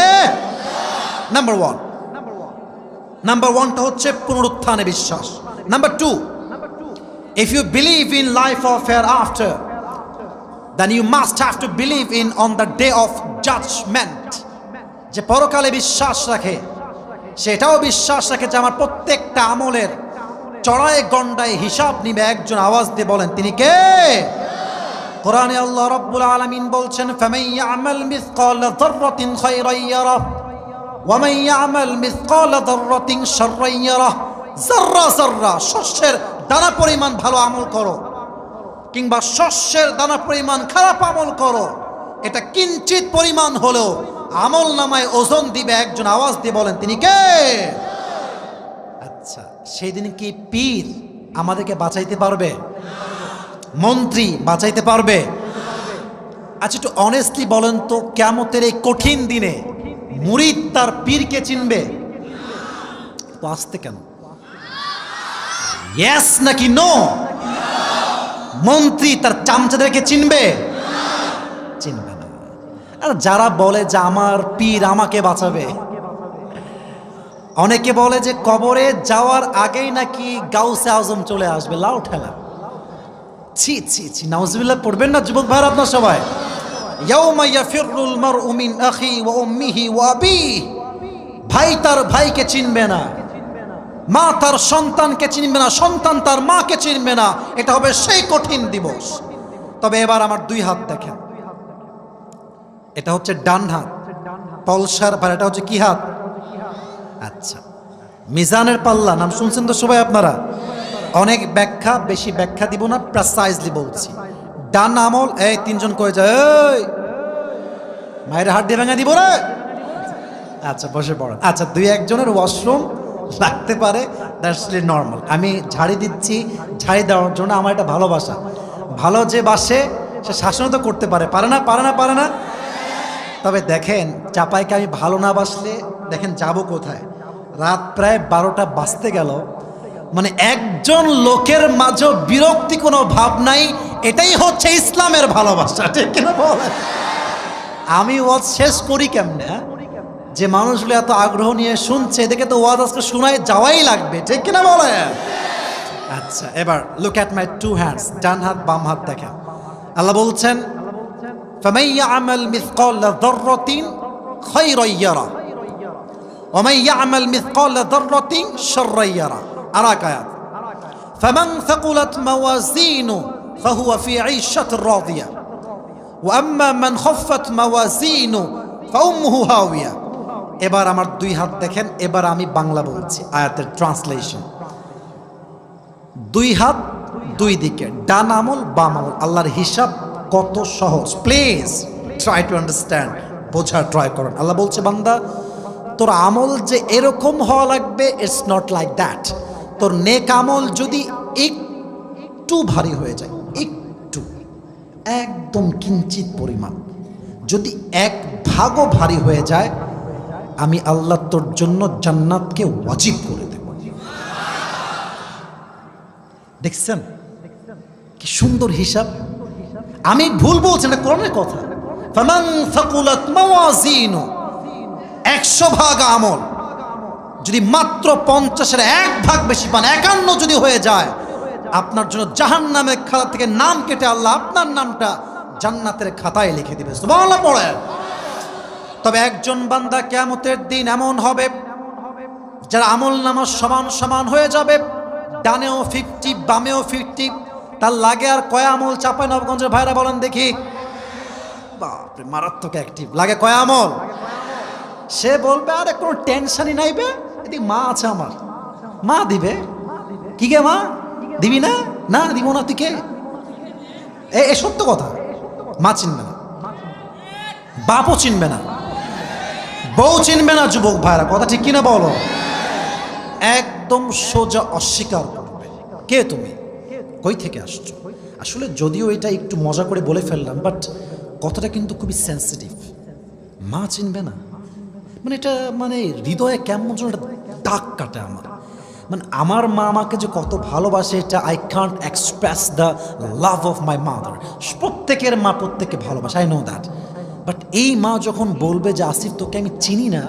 Number one. নাম্বার ওয়ানটা হচ্ছে পুনরুত্থানে বিশ্বাস। Number two, if you believe in life of hereafter, then you must have to believe in on the day of judgment. যে পরকালে বিশ্বাস রাখে সেটাও বিশ্বাস রাখে যে আমার প্রত্যেকটা আমলের চড়াই গন্ডায় হিসাব নিবে একজন। আওয়াজ দিয়ে বলেন তিনি কে? কোরআনে আল্লাহ রাব্বুল আলামিন বলছেন, ফামান ইয়ামাল মিসকালা যাররাতিন খায়রান ইয়ারাহ ওয়া মান ইয়ামাল মিসকালা যাররাতিন শাররান ইয়ারাহ। যাররা যাররা, শস্যের দানা পরিমাণ ভালো আমল করো কিংবা শস্যের দানা পরিমাণ খারাপ আমল করো, এটা কিঞ্চিত পরিমাণ হলেও আমল নামায় ওজন দিবে একজন। আওয়াজ দিয়ে বলেন তিনি কে? আচ্ছা, সেই দিন কি পীর আমাদেরকে বাঁচাইতে পারবে? মন্ত্রী বাঁচাইতে পারবে? আচ্ছা একটু অনেস্টলি বলেন তো, কিয়ামতের এই কঠিন দিনে মুরিদ তার পীরকে চিনবে? তো আসতে কেন? ইয়েস নাকি নো? মন্ত্রী তার চামচাদেরকে চিনবে? চিনবে না। আর যারা বলে যে আমার পীর আমাকে বাঁচাবে, অনেকে বলে যে কবরে যাওয়ার আগেই নাকি গাউসে আজম চলে আসবে, লাউ ঠেলা। ছি ছি ছি, নাউজুবিল্লাহ পড়বেন না যুবক ভাইরা আপনার সবাই? ইয়াউমা ইয়াফিরুল মারউ মিন আখি ওয়া উম্মিহি ওয়া আবিহি। ভাই তার ভাইকে চিনবে না, মা তার সন্তানকে চিনবে না, সন্তান তার মাকে চিনবে না। এটা হবে সেই কঠিন দিবস। তবে এবার আমার দুই হাত দেখেন, এটা হচ্ছে ডান হাত পলসার, আর এটা হচ্ছে কি হাত? আচ্ছা, মিজানের পাল্লা নাম শুনছেন তো সবাই আপনারা? অনেক ব্যাখ্যা, বেশি ব্যাখ্যা দিব না, প্রেসাইজলি বলছি। ডান আমল, এই তিনজন কয়ে যায়, এই মায়ের হাত দিয়ে ভেঙে দিব রে। আচ্ছা বসে পড়েন। আচ্ছা, দুই একজনের ওয়াশরুম লাগতে পারে, দ্যাটস নর্মাল। আমি ঝাড়ি দিচ্ছি, ঝাড়ি দেওয়ার জন্য আমার একটা ভালোবাসা। ভালো যে বাসে সে শাসনও তো করতে পারে, পারে না? পারে না? পারে না? তবে দেখেন, চাপাইকে আমি ভালো না বাসলে দেখেন যাব কোথায়। রাত প্রায় 12টা বাজতে গেল, মানে একজন লোকের মাঝে বিরক্তি কোনো ভাব নাই। এটাই হচ্ছে ইসলামের ভালোবাসা, ঠিক কিনা বলেন? আমি ওয়াজ শেষ করি কেমনে? যে মানুষগুলো এত আগ্রহ নিয়ে শুনছে, এদিকে তো ওয়াজ আজকে শোনায় যাওয়াই লাগবে, ঠিক কিনা বলেন? আচ্ছা, এবার look at my two hands, ডান হাত বাম হাত দেখেন। আল্লাহ বলছেন, ফামান ইয়ামাল মিসকালা যাররাতিন খায়রান ইয়ারা ওয়া মান ইয়ামাল মিসকালা যাররাতিন শাররান ইয়ারা। আরেক আয়াত, ফামান সাকুলাত মাওয়াজিনু ফাহুয়া ফি ঈশাতির রাদিয়া ওয়া আম্মা মান খাফফাত মাওয়াজিনু ফাউম্মুহু হাওিয়া। এবার আমার দুই হাত দেখেন, এবার আমি বাংলা বলছি, আয়াতের ট্রান্সলেশন। দুই হাত দুই দিকে, ডান আমল বাম আমল। আল্লাহর হিসাব কত সহজ, প্লিজ ট্রাই টু আন্ডারস্ট্যান্ড, বোঝার ট্রাই করুন। আল্লাহ বলছে, বান্দা তোর আমল যে এরকম হওয়া লাগবে, ইটস নট লাইক দ্যাট। তোর নেক আমল যদি একটু ভারী হয়ে যায়, একটু, একদম কিঞ্চিত পরিমাণ, যদি এক ভাগও ভারী হয়ে যায়, আমি আল্লাহ তোর জন্য জান্নাতকে ওয়াজিব করে দেব। দেখছেন কি সুন্দর হিসাব? আমি ভুল বলছি না, কোরআনের কথা। ফামান সাকুলাত মাওয়াজিনু, 100 ভাগ আমল যদি মাত্র 50-এর 1 ভাগ বেশি পান, 51 যদি হয়ে যায়, আপনার জন্য জাহান্নামের খাতা থেকে নাম কেটে আল্লাহ আপনার নামটা জান্নাতের খাতায় লিখে দিবে। সুবহানাল্লাহ পড়েন। তবে একজন বান্দা কিয়ামতের দিন এমন হবে যারা আমল নামা সমান সমান হয়ে যাবে, ডানেও 50 বামেও 50, তার লাগে আর কয় আমল? চাপাই নবগঞ্জের ভাইরা বলেন দেখি। বাপরে, মারাত্মক অ্যাক্টিভ। লাগে কয় আমল? সে বলবে আরে কোনো টেনশনই নাই বে, এদিকে মা আছে আমার, মা দিবে। কি গে মা দিবি না? না দিব না। তুই কে? এ সত্য কথা। মা চিনবে না, বাপও চিনবে না, বউ চিনবে না। যুবক ভাইরা কথা ঠিক কিনা বলো? একদম সোজা অস্বীকার করবে। কে তুমি? কই থেকে আসছো? আসলে যদিও এটা একটু মজা করে বলে ফেললাম, বাট কথাটা কিন্তু খুবই সেন্সিটিভ। মা চিনবে না মানে এটা মানে হৃদয়ে কেমন যেন একটা দাগ কাটে আমার। মানে আমার মা আমাকে যে কত ভালোবাসে, এটা I can't express the love of my mother. প্রত্যেকের মা প্রত্যেককে ভালোবাসে, আই নো দ্যাট। বাট এই মা যখন বলবে যে আসিফ তোকে আমি চিনি না,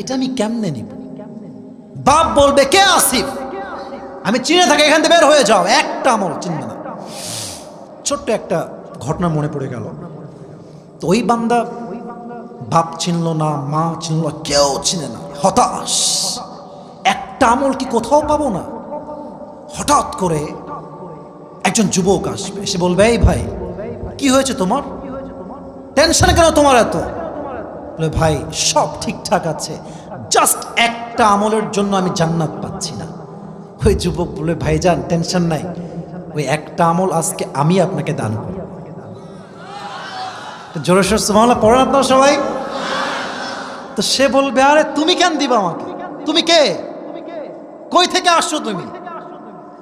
এটা আমি কেমনে নিব? বাপ বলবে কে আসিফ? আমি চিনে থাকি, এখান থেকে বের হয়ে যাও। একটা আমল চিনবে না। ছোট্ট একটা ঘটনা মনে পড়ে গেল। তো ওই বান্দা বাপ চিনল না, মা চিনল, কেউ চিনে না, হতাশ। একটা আমল কি কোথাও পাবো না? হঠাৎ করে একজন যুবক আসবে, এসে বলবে এই ভাই কি হয়েছে তোমার? টেনশন কেন তোমার এত? বলে ভাই সব ঠিকঠাক আছে, জাস্ট একটা আমলের জন্য আমি জান্নাত পাচ্ছি না। ওই যুবক বলে ভাইজান টেনশন নাই, ওই একটা আমল আজকে আমি আপনাকে দান করি। জোরে সোরে সুবহানাল্লাহ পড়েন আপনারা সবাই। তো সে বলবে আরে তুমি কেন দিবা আমাকে? তুমি কে? কই থেকে আসছো তুমি?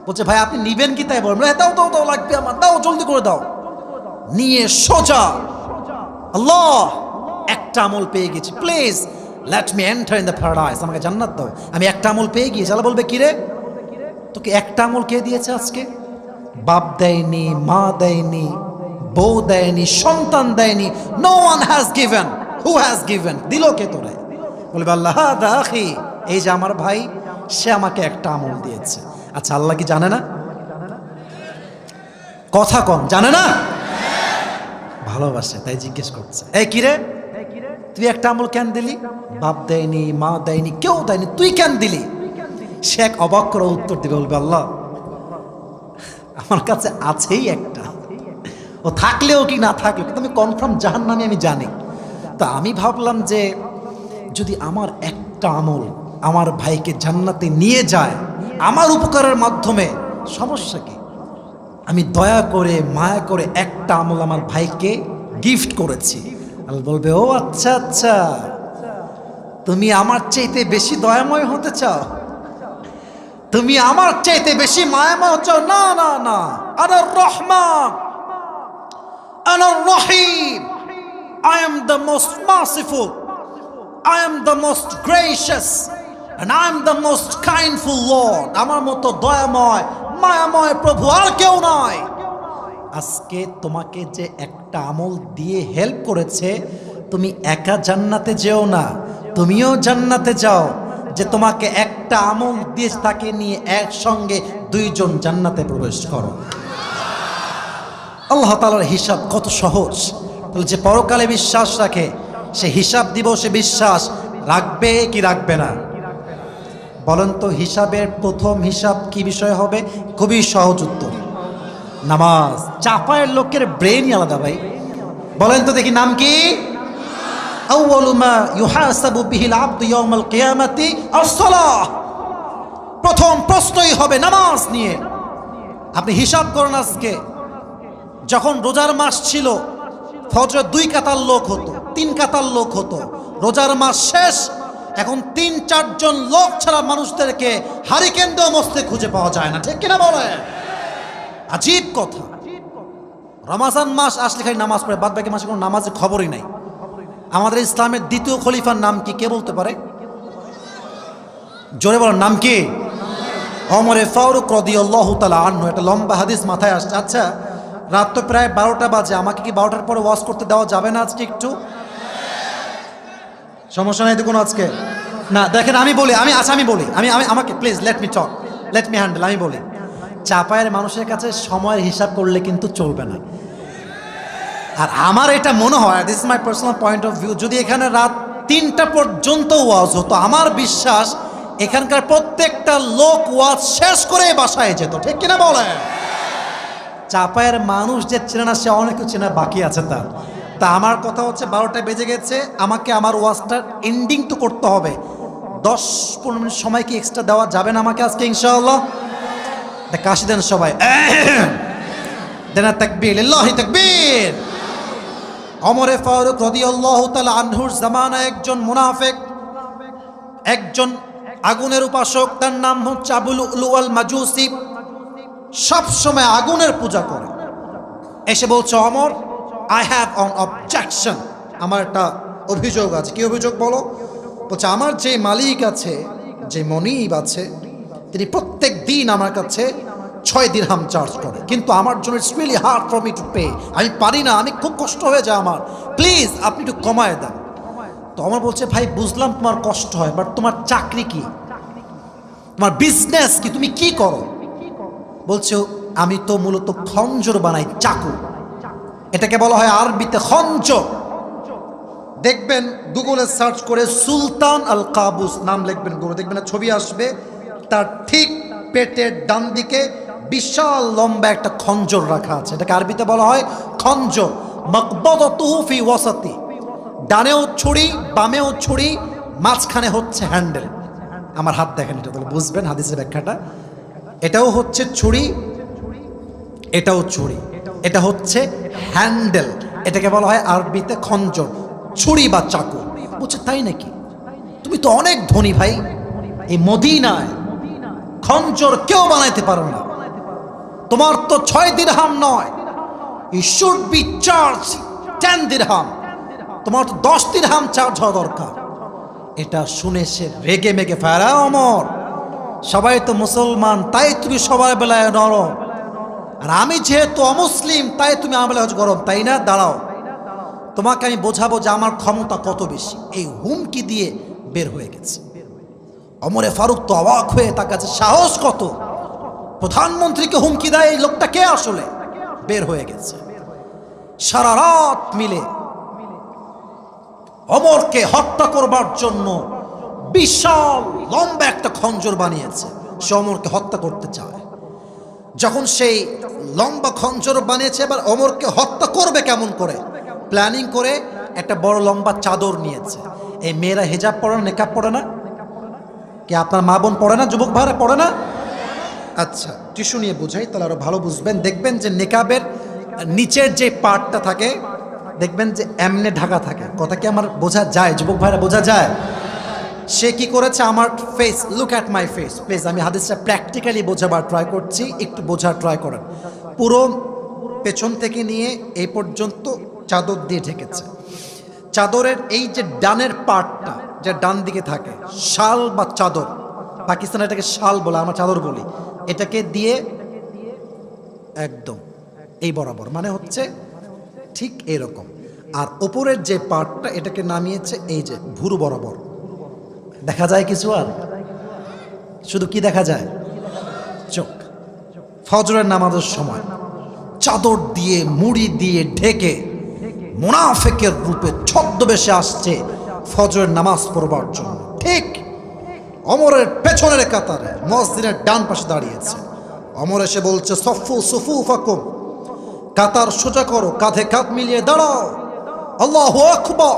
বলছে ভাই আপনি নিবেন কি তাই বলবেন? দাও দাও দাও, লাগবে আমার, দাও জলদি করে দাও। নিয়ে সোজা আল্লাহ একটা আমল পেয়ে গেছি, please let me enter in the paradise, আমাকে জান্নাত দাও, আমি একটা আমল পেয়ে গিয়েছি। আল্লাহ বলবে কি রে তোকে একটা আমল কে দিয়েছে আজকে? বাপ দেয়নি, মা দেয়নি, বউ দেয়নি, সন্তান দেয়নি। No one has given. Who has given? দিল কে তোরে? বলবে আল্লাহ দাখি, এই যে আমার ভাই, সে আমাকে একটা আমল দিয়েছে। আচ্ছা আল্লাহ কি জানে না? কথা কম, জানে না? ভালোবাসে তাই জিজ্ঞেস করছে, এই কিরে তুই একটা আমল কেন দিলি? বাপ দেয়নি, মা দেয়নি, কেউ দেয়নি, তুই কেন দিলি? সে এক অবাক করে উত্তর দিবে, বলবে আল্লাহ আমার কাছে আছেই একটা, ও থাকলেও কি না থাকলেও কিন্তু আমি কনফার্ম জাহান্নামী আমি জানি। তা আমি ভাবলাম যে যদি আমার একটা আমল আমার ভাইকে জান্নাতে নিয়ে যায় আমার উপকারের মাধ্যমে, সমস্যা কি? আমি দয়া করে মায়া করে একটা আমল আমার ভাইকে গিফট করেছি। আল্লাহ বলবে ও আচ্ছা আচ্ছা, তুমি আমার চাইতে বেশি দয়াময় হতে চাও, তুমি আমার চাইতে বেশি মায়াময় চাও? না না না, আনার রহমান, আনার রহিম, I am the most merciful, I am the most gracious, and I am the most kindful Lord. আমার মতো দয়াময় মায়াময় প্রভু আর কেউ নয়। আজকে তোমাকে যে একটা আমল দিয়ে হেল্প করেছে, তুমি একা জান্নাতে যেও না, তুমিও জান্নাতে যাও। যে তোমাকে একটা আমল দিয়ে তাকে নিয়ে একসঙ্গে দুইজন জান্নাতে প্রবেশ করো। আল্লাহ তাআলার হিসাব কত সহজ। তাহলে যে পরকালে বিশ্বাস রাখে সে হিসাব দিবসে বিশ্বাস রাখবে কি রাখবে না? বলেন তো হিসাবের প্রথম হিসাব কি বিষয় হবে? খুবই সহজ উত্তর, নামাজ। চাপায়ের লোকের ব্রেনই আলাদা ভাই। বলেন তো দেখি নাম কি? আউয়ালু মা ইউহাসাবু বিহিল আবদু ইয়াউমাল কিয়ামাতি আস-সালাহ। প্রথম প্রশ্নই হবে নামাজ নিয়ে। আপনি হিসাব করুন, আজকে যখন রোজার মাস ছিল ফজরে 2 কাতার লোক হতো, 3 কাতার লোক হতো। রোজার মাস শেষ, এখন 3-4 জন লোক ছাড়া মানুষদেরকে হারিকেন দিয়েও মস্তে খুঁজে পাওয়া যায় না, ঠিক কিনা বলে? আজীব কথা। রমাজান মাস আসলে খালি নামাজ পড়ে, বাদ বাকি মাসে কোনো নামাজের খবরই নাই। আমাদের ইসলামের দ্বিতীয় খলিফার নাম কি কে বলতে পারে? জোরে বলার নাম কি? ওমরে ফারুক রাদিয়াল্লাহু তাআলা আনহু। একটা লম্বা হাদিস মাথায় আসছে। আচ্ছা রাত তো প্রায় 12টা বাজে, আমাকে কি 12টার পরে ওয়াজ করতে দেওয়া যাবে না আজকে একটু? সমস্যা নাই তো কোনো আজকে? না দেখেন আমি বলি, আমি বলি, আমাকে please let me talk, let me handle. আমি বলি, চাপায়ের মানুষের কাছে সময়ের হিসাব করলে কিন্তু চলবে না। আর আমার এটা মনে হয়, this is my personal point of view, যদি এখানে রাত 3টা পর্যন্ত ওয়াজ হতো, আমার বিশ্বাস এখানকার প্রত্যেকটা লোক ওয়াজ শেষ করে বাসায় যেত, ঠিক কিনা বলে? চাপায়ের মানুষ যে চেনে না সে অনেক চেনা বাকি আছে তার। তা আমার কথা হচ্ছে 12টা বেজে গেছে, আমাকে আমার ওয়াজটার এন্ডিং তো করতে হবে। 10-15 মিনিট সময় কি এক্সট্রা দেওয়া যাবে না আমাকে আজকে ইনশাআল্লাহ? কাশি দেন সবাই, দেন তাকবীর, লিল্লাহি তাকবীর। ওমরে ফারুক রাদিয়াল্লাহু তাআলা আনহুর জামানায় একজন মুনাফিক, একজন আগুনের উপাসক, তার নাম হচ্ছে আবু লুলুল মাজুসি, সব সময় আগুনের পূজা করে। এসে বলছে, Omar, I have on objection, আমার একটা অভিযোগ আছে। কি অভিযোগ বলো? বলছে, আমার যে মালিক আছে, যে মনিব আছে, তিনি প্রত্যেক দিন আমার কাছে 6 দিরহাম চার্জ করে, কিন্তু আমার জন্য it's really hard for me to pay. আমি পারি না, আমি খুব কষ্ট হয়ে যায় আমার, প্লিজ আপনি একটু কমায় দেন। তো আমার বলছে, ভাই বুঝলাম তোমার কষ্ট হয়, বাট তোমার চাকরি কি, তোমার বিজনেস কি, তুমি কি করো? বলছে, আমি তো মূলত খঞ্জর বানাই, চাকু। এটাকে বলা হয় আরবিতে খঞ্জর। দেখবেন গুগলে সার্চ করে সুলতান আল কাবুস নাম লিখবেন, গুগলে দেখবেন ছবি আসবে, তার ঠিক পেটের ডান দিকে বিশাল লম্বা একটা খঞ্জর রাখা আছে। এটাকে আরবিতে বলা হয় খঞ্জর। মাকবাদাতুহু ফি ওয়াসাতি, ডানেও ছুরি, বামেও ছুরি, মাঝখানে হচ্ছে হ্যান্ডেল। আমার হাত দেখেন, এটা তাহলে বুঝবেন হাদিসের ব্যাখ্যাটা। এটাও হচ্ছে ছুরি, এটাও ছুরি, এটা হচ্ছে হ্যান্ডেল। এটাকে বলা হয় আরবিতে খঞ্জর, ছুরি বা চাকু। বলছে, তাই নাকি? তুমি তো অনেক ধনী ভাই, এই মদিনায় খঞ্জর কেউ বানাইতে পারো না, তোমার তো 6 দিরহাম নয়, ইউ শুড বি চার্জ 10 দিরহাম, তোমার তো 10 দিরহাম চার্জ হওয়া দরকার। এটা শুনে সে রেগে মেগে ফেরা, ওমর, সবাই তো মুসলমান, তাই তুমি সবার বেলায় নরম, আর আমি যেহেতু অমুসলিম তাই তুমি আমার বেলায় গরম, তাই না? দাঁড়াও, তোমাকে আমি বোঝাবো যে আমার ক্ষমতা কত বেশি। এই হুমকি দিয়ে বের হয়ে গেছে। ওমরে ফারুক তো অবাক হয়ে, তার কাছে সাহস কত, প্রধানমন্ত্রীকে হুমকি দেয় এই লোকটা কে আসলে? বের হয়ে গেছে। সারা রাত মিলে ওমরকে হত্যা করবার জন্য বিশাল লম্বা একটা খঞ্জর বানিয়েছে, সে ওমরকে হত্যা করতে চায়। যখন সেই লম্বা খঞ্জর বানিয়েছে, এবার ওমরকে হত্যা করবে কেমন করে প্ল্যানিং করে একটা বড় লম্বা চাদর নিয়েছে। এই মেয়েরা হিজাব পরে না, নেকাব পরে না? কি আপনার মা বোন পড়ে না? যুবক ভাইরা পড়ে না? আচ্ছা, টিস্যু নিয়ে বুঝাই তাহলে আরো ভালো বুঝবেন। দেখবেন যে নেকাবের নিচের যে পার্টটা থাকে, দেখবেন যে এমনে ঢাকা থাকে। কথা কি আমার বোঝা যায়? যুবক ভাইরা বোঝা যায়? সে কি করেছে, আমার face, look at my face please. আমি হাদিসটা প্র্যাকটিক্যালি বোঝাবার ট্রাই করছি, একটু বোঝার ট্রাই করেন। পুরো পেছন থেকে নিয়ে এই পর্যন্ত চাদর দিয়ে ঢেকেছে। চাদরের এই যে ডানের পার্টটা, যে ডান দিকে থাকে, শাল বা চাদর, পাকিস্তানে এটাকে শাল বলে, আমরা চাদর বলি, এটাকে দিয়ে একদম এই বরাবর, মানে হচ্ছে ঠিক এরকম। আর ওপরের যে পার্টটা, এটাকে নামিয়েছে এই যে ভুরু বরাবর। দেখা যায় কিছু? আর শুধু কি দেখা যায়? চোখ। ফজরের নামাজের সময় চাদর দিয়ে, মুড়ি দিয়ে ঢেকে মুনাফিকের রূপে ছদ্মবেশে আসছে ফজরের নামাজ পড়বার জন্য। ঠিক ওমরের পেছনের কাতারে মসজিদের ডান পাশে দাঁড়িয়েছে। ওমর এসে বলছে, সফু সুফুফাকুম, কাতার সোজা করো, কাঁধে কাঁধ মিলিয়ে দাঁড়াও, আল্লাহু আকবার।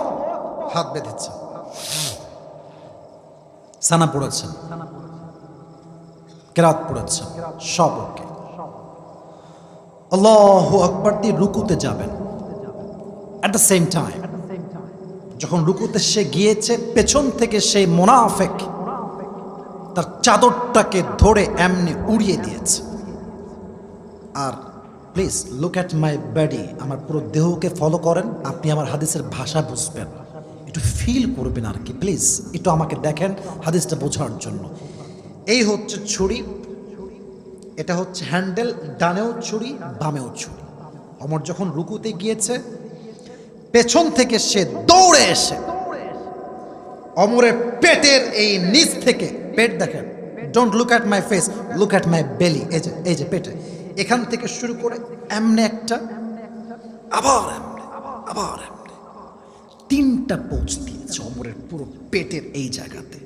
হাত বেঁধেছে, সানা পড়েছেন, কেরাত পড়েছেন, সব ওকে। আল্লাহু আকবার দিয়ে রুকুতে যাবেন। অ্যাট দ্য সেম টাইম যখন রুকুতে সে গিয়েছে, পেছন থেকে সেই মুনাফিক তার চাদরটাকে ধরে এমনি উড়িয়ে দিয়েছে। আর please look at my body, আমার পুরো দেহকে ফলো করেন, আপনি আমার হাদিসের ভাষা বুঝবেন, একটু ফিল করবেন আর কি। প্লিজ একটু আমাকে দেখেন হাদিসটা বোঝার জন্য। এই হচ্ছে ছুরি, এটা হচ্ছে হ্যান্ডেল, ডানেও ছুরি, বামেও ছুরি। ওমর যখন রুকুতে গিয়েছে, পেছন থেকে সে দৌড়ে এসে ওমরের পেটের এই নিচ থেকে, পেট দেখেন, don't look at my face, look at মাই বেলি, এই যে পেটে, এখান থেকে শুরু করে এমনি একটা, আবার এমনি, আবার এমনি, 3টা পোঁচ দিয়েছে ওমরের পুরো পেটের এই জায়গাতে।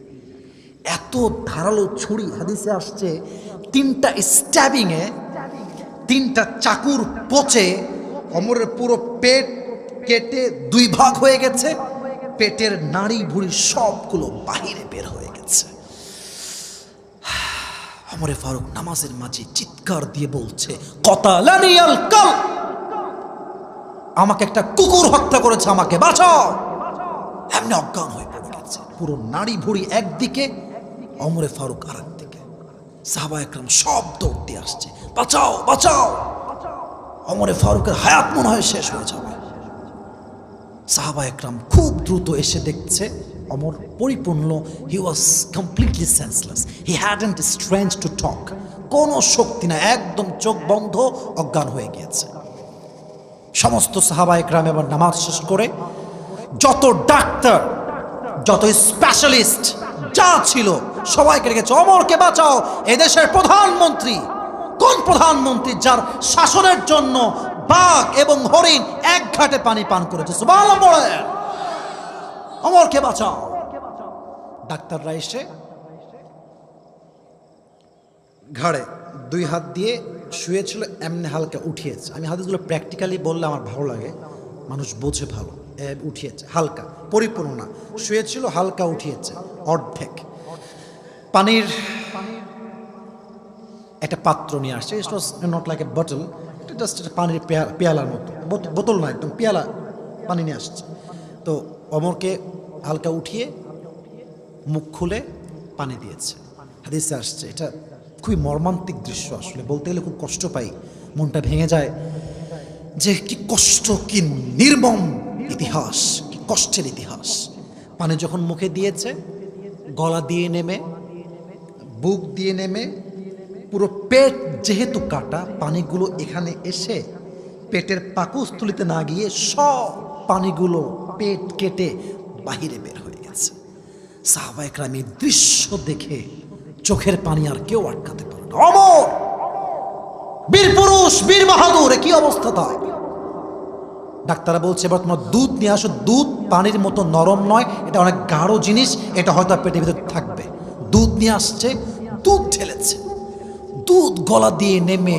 এত এত ধারালো ছুরি, হাদিসে আসছে 3টা স্ট্যাবিংয়ে, 3টা চাকুর পচে ওমরের পুরো পেট কেটে 2 ভাগ হয়ে গেছে, পেটের নাড়ি ভুড়ি সবগুলো বাহিরে বের হয়ে গেছে। ওমরে ফারুক নামাজের মাঝে চিৎকার দিয়ে বলছে, কতালানিয়াল কাল, আমাকে একটা কুকুর হত্যা করেছে, আমাকে বাঁচাও। এমনি অজ্ঞান হয়ে পড়ে গেছে, পুরো নাড়ি ভুড়ি একদিকে, ওমরে ফারুক আর একদিকে। সাহাবা একরাম সব দৌড় দিয়ে আসছে, বাঁচাও বাঁচাও। ওমরে ফারুকের হায়াত মনে হয় শেষ হয়ে যাবে। সাহাবা একরাম খুব দ্রুত এসে দেখছে ওমর পরিপূর্ণ, he was completely senseless, he hadn't strength to talk, কোনো শক্তি না, একদম চোখ বন্ধ, অজ্ঞান হয়ে গিয়েছে। সমস্ত সাহাবা একরাম এবার নামাজ শেষ করে যত ডাক্তার, যত স্পেশালিস্ট যা ছিল সবাইকে রেখেছে, ওমরকে বাঁচাও। এদেশের প্রধানমন্ত্রী, কোন প্রধানমন্ত্রী যার শাসনের জন্য বাঘ এবং হরিণ এক ঘাটে পানি পান করেছে? সুবহানাল্লাহ বলেন, ওমরকে বাঁচাও। ডাক্তাররা এসে ঘাড়ে 2 হাত দিয়ে শুয়েছিল, এমনি হালকা উঠিয়েছে। আমি হাদিসগুলো প্র্যাকটিক্যালি বললে আমার ভালো লাগে, মানুষ বোঝে ভালো। উঠিয়েছে হালকা, পরিপূর্ণ না, শুয়েছিল হালকা উঠিয়েছে, অর্ধেক। পানির একটা পাত্র নিয়ে আসছে, it was not like a bottle, just একটা পানির পেয়ালার মতো, বোতল না, একদম পেয়ালা পানি নিয়ে আসছে। তো ওমরকে হালকা উঠিয়ে মুখ খুলে পানি দিয়েছে। হাদিসে আসছে, এটা খুবই মর্মান্তিক দৃশ্য, আসলে বলতে গেলে খুব কষ্ট পাই, মনটা ভেঙে যায় যে কি কষ্ট, কি নির্মম ইতিহাস, কি কষ্টের ইতিহাস। পানি যখন মুখে দিয়েছে, গলা দিয়ে নেমে, বুক দিয়ে নেমে, পুরো পেট যেহেতু কাটা, পানিগুলো এখানে এসে পেটের পাকস্থলিতে না গিয়ে সব পানিগুলো পেট কেটে বাহিরে বের হয়ে গেছে। সাহাবা একরাম এই দৃশ্য দেখে চোখের পানি আর কেউ আটকাতে পারে না। অমর, বীর পুরুষ, বীর বাহাদুর, কি অবস্থা তার। ডাক্তাররা বলছে, এবার তোমার দুধ নিয়ে আসো। দুধ পানির মতো নরম নয়, এটা অনেক গাঢ় জিনিস, এটা হয়তো পেটের ভিতর থাকবে। দুধ নিয়ে আসছে, দুধ ঢেলেছে, দুধ গলা দিয়ে নেমে,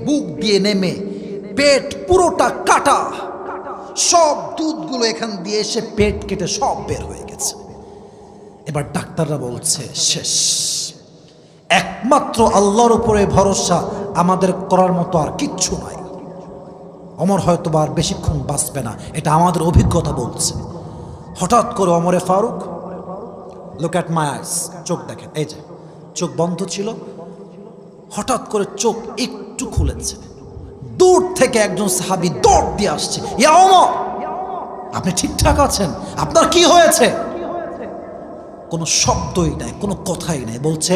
বুক দিয়ে নেমে, পেট পুরোটা কাটা, সব দুধগুলো এখান দিয়ে এসে পেট কেটে সব বের হয়ে গেছে। এবার ডাক্তাররা বলছে শেষ, একমাত্র আল্লাহর উপরে ভরসা, আমাদের করার মতো আর কিচ্ছু নাই। ওমর হয়তো আর বেশিক্ষণ বাঁচবে না, এটা আমাদের অভিজ্ঞতা বলছে। হঠাৎ করে ওমরে ফারুক, লুক অ্যাট মাই আইস, চোখ দেখেন, এই যে চোখ বন্ধ ছিল, হঠাৎ করে চোখ একটু খুলেছে। দূর থেকে একজন সাহাবী দৌড় দিয়ে আসছে, ইয়া ওমর, আপনি ঠিকঠাক আছেন? আপনার কি হয়েছে? কোনো শব্দই নাই, কোনো কথাই নাই, বলছে,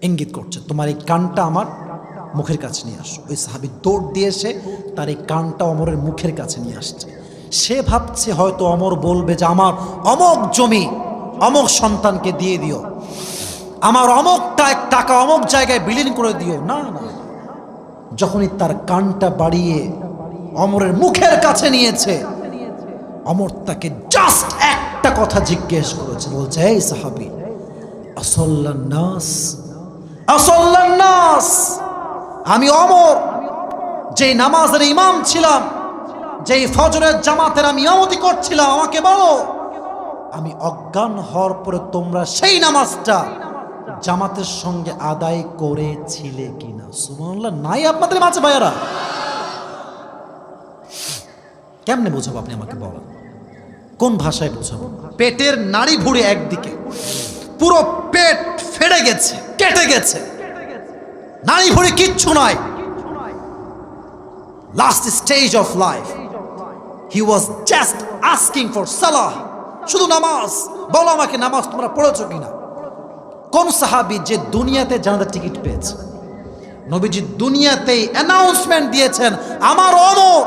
ইঙ্গিত করছে, তোমার এই কানটা আমার মুখের কাছে নিয়ে আসো। ওই সাহাবী দৌড় দিয়ে এসে তার এই কানটা ওমরের মুখের কাছে নিয়ে আসছে। সে ভাবছে হয়তো ওমর বলবে যে আমার অমক জমি অমক সন্তানকে দিয়ে দিও, আমার অমকটা টাকা অমক জায়গায় বিলীন করে দিও। না না, যখনই তার কানটা বাড়িয়ে ওমরের মুখের কাছে নিয়েছে, ওমর তাকে জাস্ট একটা কথা জিজ্ঞেস করেছে, বলছে, এই সাহাবী, আসল্লান নাস, আসল্লান নাস, আমি ওমর, যেই নামাজের ইমাম ছিলাম, যেই ফজরের জামাতের আমি ইমামতি করছিলাম, আমাকে বলো, আমি অজ্ঞান হওয়ার পরে তোমরা সেই নামাজটা জামাতের সঙ্গে আদায় করেছিলে কিনা? সুবহানাল্লাহ, নাই আপনাদের মাঝে ভাইয়ারা? কেমনে বোঝাবো আপনি আমাকে বলেন, কোন ভাষায় বোঝাবো? পেটের নাড়ি ভুঁড়ি একদিকে, পুরো পেট ফেড়ে গেছে, কেটে গেছে, নাড়ি ভুঁড়ি কিচ্ছু নাই। Last stage of life, he was just asking for সালাহ, শুধু নামাজ, বলো আমাকে নামাজ তোমরা পড়েছো কিনা? কোন সাহাবী যে দুনিয়াতে জান্নাতের টিকিট পেয়েছে? নবীজি দুনিয়াতেই অ্যানাউন্সমেন্ট দিয়েছেন, আমার ওমর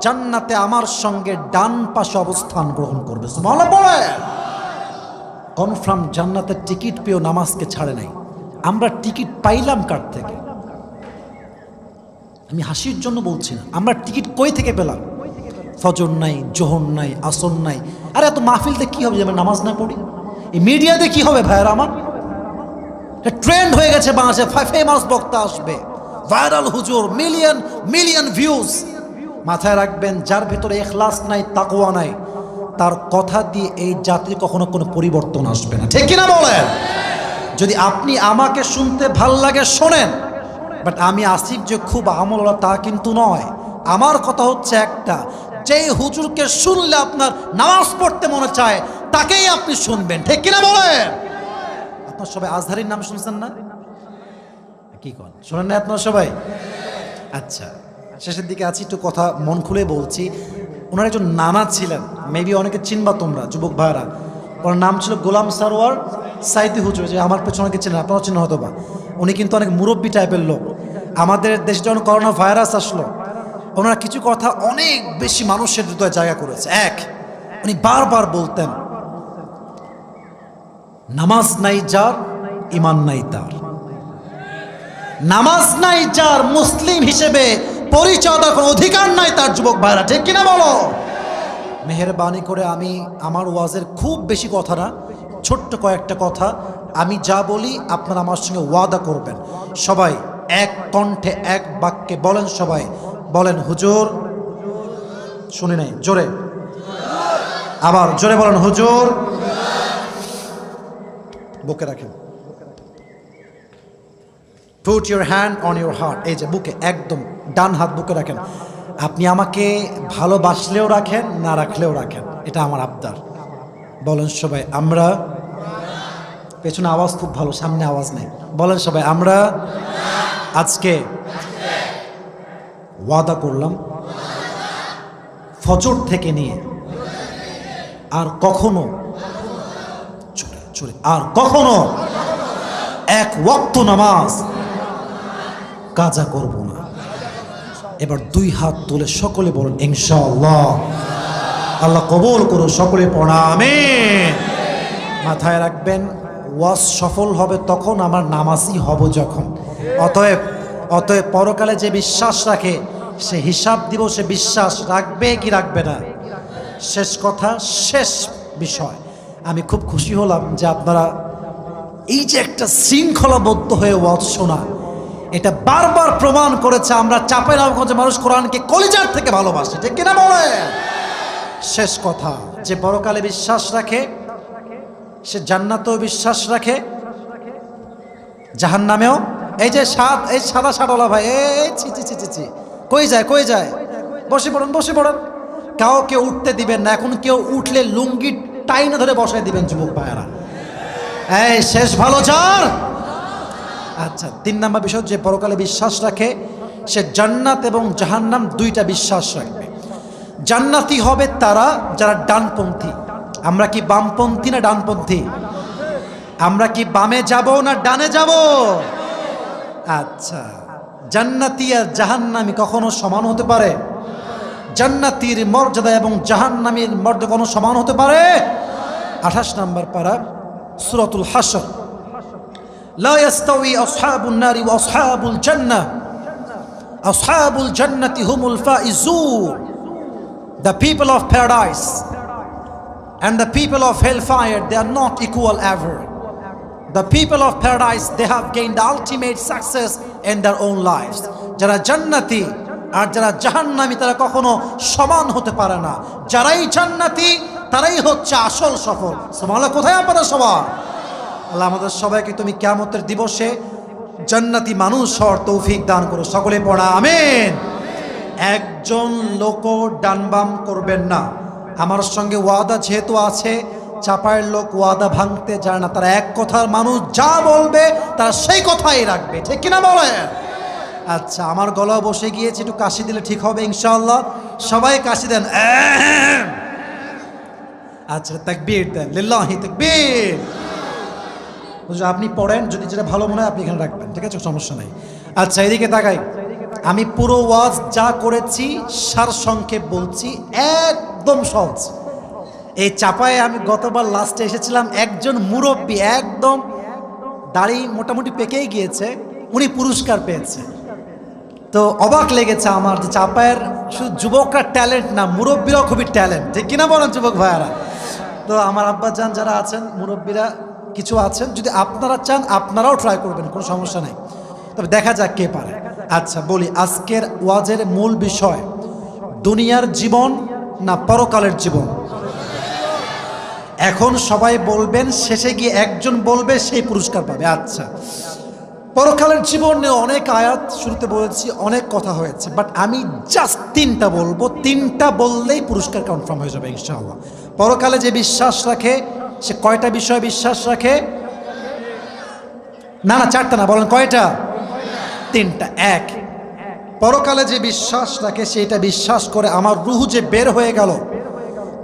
জান্নাতে আমার সঙ্গে ডান পাশে অবস্থান গ্রহণ করবে। সুবহানাল্লাহ বলে, কনফার্ম জান্নাতের টিকিট পেয়েও নামাজকে ছাড়ে নাই। আমরা টিকিট পাইলাম কার থেকে? আমি হাসির জন্য বলছি না, আমরা টিকিট কই থেকে পেলাম? ফজর নাই, জোহর নাই, আসর নাই, আরে এত মাহফিলতে কি হবে যে আমরা নামাজ না পড়ি? এই মিডিয়াতে কি হবে ভাইয়ারা আমার? ট্রেন্ড হয়ে গেছে বাংলাদেশে, ফেমাস বক্তা আসবে, ভাইরাল হুজুর, মিলিয়ন মিলিয়ন ভিউজ। মাথায় রাখবেন, যার ভিতরে ইখলাস নাই, তাকওয়া নাই, তার কথা দিয়ে এই জাতির কখনো কোনো পরিবর্তন আসবে না। ঠিক কিনা বলেন? যদি আপনি আমাকে শুনতে ভাল লাগে শোনেন, বাট আমি আসিফ যে খুব আমলওয়ালা তা কিন্তু নয়। আমার কথা হচ্ছে একটা, যেই হুজুরকে শুনলে আপনার নামাজ পড়তে মনে চায় তাকেই আপনি শুনবেন। ঠিক কিনা বলেন? আপনার সবাই আজহারির নাম শুনছেন না? কি কন, শোনেন না আপনার সবাই? আচ্ছা, শেষের দিকে আছি, একটু কথা মন খুলে বলছি। ওনার একজন নানা ছিলেন, মেবি অনেকে চিনবা তোমরা যুবক ভাইরা। ওনার নাম ছিল গোলাম সারোয়ার সাইদি হুজুর, যে আমার পেছনে অনেকে চেনেন, আপনারাও চিনেন হয়তো বা। উনি কিন্তু অনেক মুরব্বী টাইপের লোক। আমাদের দেশে যখন করোনা ভাইরাস আসলো, ওনারা কিছু কথা অনেক বেশি মানুষের হৃদয়ে জায়গা করেছে। এক, উনি বারবার বলতেন, নামাজ নাই যার, ইমান নাই তার। নামাজ নাই যার, মুসলিম হিসেবে পরিচয় দেওয়ার কোনো অধিকার নাই তার। যুবক ভাইরা, ঠিক কিনা বলো? মেহেরবানি করে আমি আমার ওয়াজের খুব বেশি কথা না, ছোট্ট কয়েকটা কথা আমি যা বলি আপনারা আমার সঙ্গে ওয়াদা করবেন। সবাই এক কণ্ঠে এক বাক্যে বলেন, সবাই বলেন হুজুর। শুনি নাই, জোরে আবার জোরে বলেন হুজুর। বুকে রাখেন, put your hand on your heart. এই যে বুকে, একদম ডান হাত বুকে রাখেন। আপনি আমাকে ভালোবাসলেও রাখেন, না রাখলেও রাখেন, এটা আমার আবদার। বলেন সবাই আমরা। পেছনে আওয়াজ খুব ভালো, সামনে আওয়াজ নেই। বলেন সবাই আমরা। আজকে ওয়াদা করলাম, ফজর থেকে নিয়ে আর কখনো আর কখনো এক ওয়াক্ত নামাজ কাজা করব না। এবার দুই হাত তুলে সকলে বলেন ইনশাআল্লাহ। আল্লাহ কবুল করুন, সকলে পড়া আমিন। মাথায় রাখবেন, ওয়াজ সফল হবে তখন, আমার নামাজই হব যখন। অতএব পরকালে যে বিশ্বাস রাখে সে হিসাব দিব, সে বিশ্বাস রাখবে কি রাখবে না। শেষ কথা, শেষ বিষয়, আমি খুব খুশি হলাম যে আপনারা এই যে একটা শৃঙ্খলাবদ্ধ হয়ে ওয়াজ শোনা, এটা বারবার প্রমাণ করেছে আমরা চাঁপাইনবাবগঞ্জে মানুষ কোরআনকে কলিজার থেকে ভালোবাসে। ঠিক কিনা বলে? শেষ কথা, যে পরকালে বিশ্বাস রাখে সে জান্নাতেও বিশ্বাস রাখে, জাহান্নামেও। এই যে এই সাদা শাড়ওয়ালা ভাই, এই ছি ছি ছি ছি ছি, কই যায়? বসে পড়েন। কাউকে উঠতে দিবেন না। এখন কেউ উঠলে লুঙ্গি টাইনা ধরে বসায় দিবেন যুবক ভাইয়ারা। এই শেষ ভালো যার। আচ্ছা, 3 নম্বর বিষয়, যে পরকালে বিশ্বাস রাখে সে জান্নাত এবং জাহান্নাম দুইটা বিশ্বাস রাখবে। জান্নাতি হবে তারা যারা ডানপন্থী। আমরা কি বামপন্থী না ডানপন্থী? আমরা কি বামে যাব না ডানে যাব? আচ্ছা, জান্নাতি আর জাহান্নামী কখনো সমান হতে পারে? জান্নাতীর মর্যাদা এবং জাহান্নামীর মর্যাদা কখনো সমান হতে পারে? 28 নম্বর পারা, সূরাতুল হাশর। লা ইয়াস্তাওয়ি আসহাবুন নারি ওয়া আসহাবুল জান্নাহ, আসহাবুল জান্নাতি হুমুল Faizun. The people of paradise and the people of hellfire, they are not equal ever. The people of paradise, they have gained the ultimate success in their own lives. যারা জান্নাতি আর যারা জাহান্নামী তারা কখনো সমান হতে পারে না। যারাই জান্নাতি তারাই হচ্ছে আসল সফল। সুবহানাল্লাহ। কোথায় আপনারা সবাই? আল্লাহ আমাদের সবাইকে তুমি কিয়ামতের দিবসে জান্নাতি মানুষ হওয়ার তৌফিক দান করো, সকলে পড়া আমিন। একজন লোকও ডানবাম করবেন না। আমার সঙ্গে ওয়াদা যেহেতু আছে, চাপায়ের লোক ওয়াদা ভাঙতে যায় না। তারা এক কথার মানুষ, যা বলবে তারা সেই কথাই রাখবে। ঠিক কিনা বলে? আচ্ছা, আমার গলা বসে গিয়েছে, একটু কাশি দিলে ঠিক হবে ইনশাআল্লাহ। সবাই কাশি দেন। আচ্ছা, তাকবীর দেন, লিল্লাহি তাকবীর। আপনি পড়েন, যদি যেটা ভালো মনে হয় আপনি এখানে রাখবেন, ঠিক আছে, সমস্যা নাই। আচ্ছা, এদিকে তাকাই। আমি পুরো ওয়াজ যা করেছি সার সংক্ষেপ বলছি, একদম সহজ। এই চাপায় আমি গতবার লাস্টে এসেছিলাম, একজন মুরব্বী একদম দাড়ি মোটামুটি পেকেই গিয়েছে, উনি পুরস্কার পেয়েছে। তো অবাক লেগেছে আমার যে চাপায়ের শুধু যুবকরা ট্যালেন্ট না, মুরব্বীরাও খুবই ট্যালেন্ট। ঠিক কিনা বলেন যুবক ভাইয়ারা? তো আমার আব্বা যান যারা আছেন, মুরব্বীরা কিছু আছেন, যদি আপনারা চান আপনারাও ট্রাই করবেন, কোনো সমস্যা নেই, তবে দেখা যাক কে পারে। আচ্ছা বলি, আজকের ওয়াজের মূল বিষয় দুনিয়ার জীবন না পরকালের জীবন? এখন সবাই বলবেন, শেষে গিয়ে একজন বলবে সেই পুরস্কার পাবে। আচ্ছা, পরকালের জীবন নিয়ে অনেক আয়াত শুরুতে বলেছি, অনেক কথা হয়েছে, বাট আমি জাস্ট তিনটা বলবো, তিনটা বললেই পুরস্কার কনফার্ম হয়ে যাবে ইনশাআল্লাহ। পরকালে যে বিশ্বাস রাখে সে কয়টা বিষয়ে বিশ্বাস রাখে? না না, চারটা না, বলেন কয়টা? তিনটা। এক, পরকালে যে বিশ্বাস রাখে সেটা বিশ্বাস করে আমার রুহু যে বের হয়ে গেল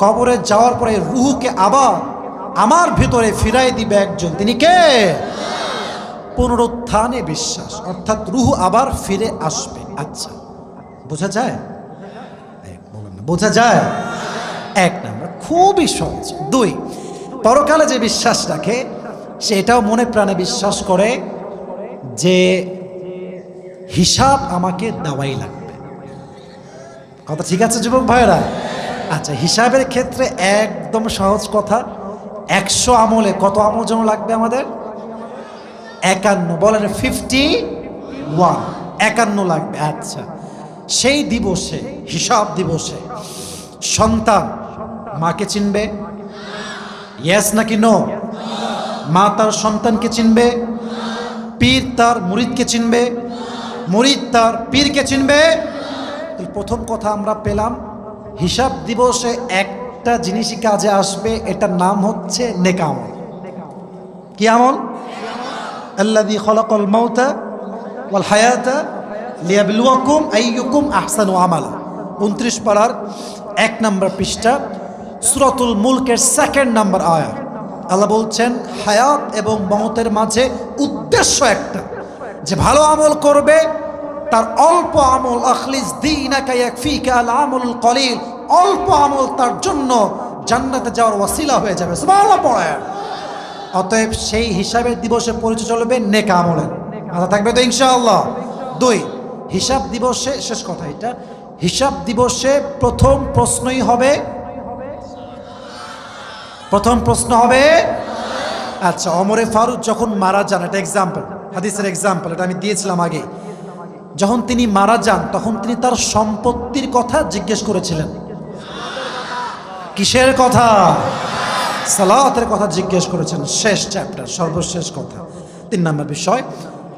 কবরে যাওয়ার পরে, রুহুকে আবার আমার ভিতরে ফিরাই দিবে একজন, তিনি কে? পুনরুত্থানে বিশ্বাস, অর্থাৎ রুহু আবার ফিরে আসবে। আচ্ছা, বোঝা যায়? বোঝা যায়? এক নাম্বার, খুবই সহজ। দুই, পরকালে যে বিশ্বাস রাখে সেটাও মনে প্রাণে বিশ্বাস করে যে হিসাব আমাকে দেওয়াই লাগবে। কথা ঠিক আছে যুবক ভাইরা? আচ্ছা, হিসাবের ক্ষেত্রে একদম সহজ কথা, 100 আমলে কত আমল যেন লাগবে আমাদের? 51, বলেন 51, 51 লাগবে। আচ্ছা, সেই দিবসে, হিসাব দিবসে সন্তান মাকে চিনবে? ইয়েস নাকি নো? মা তার সন্তানকে চিনবে? পীর তার মুরিদকে চিনবে? মুরিদ তার পীরকে চিনবে? প্রথম কথা আমরা পেলাম, হিসাব দিবসে একটা জিনিসই কাজে আসবে, এটার নাম হচ্ছে নেক আমল। কি আমল? আল্লাযী খালাকাল মাউতা ওয়াল হায়াতা লিয়াবলুয়াকুম আইয়ুকুম আহসানু আমালা। 29 পারার 1 নম্বর পৃষ্ঠা, সূরাতুল মুলকের 2nd নম্বর আয়াত। আল্লাহ বলছেন, হায়াত এবং মওতের মাঝে উদ্দেশ্য একটা, যে ভালো আমল করবে তার অল্প আমল, আখলিস দীনাকা ইয়াকফিকা আল আমলুল কলিল, অল্প আমল তার জন্য জান্নাতে যাওয়ার ওয়াসিলা হয়ে যাবে। সুবহানাল্লাহ পড়েন। অতএব সেই হিসাবের দিবসে পরিচয় চলবে নেক আমলের। আচ্ছা, থাকবে তো ইনশাআল্লাহ। দুই, হিসাব দিবসে, শেষ কথা এটা, হিসাব দিবসে প্রথম প্রশ্নই হবে, প্রথম প্রশ্ন হবে, আচ্ছা, ওমরে ফারুক যখন মারা যান, এটা এক্সাম্পল, হাদিসের এক্সাম্পল, এটা আমি দিয়েছিলাম আগে। যখন তিনি মারা যান তখন তিনি তার সম্পত্তির কথা জিজ্ঞেস করেছিলেন। কিসের কথা? সালাতের কথা জিজ্ঞেস করেছেন। শেষ চ্যাপ্টার, সর্বশেষ কথা। 3 নম্বর বিষয়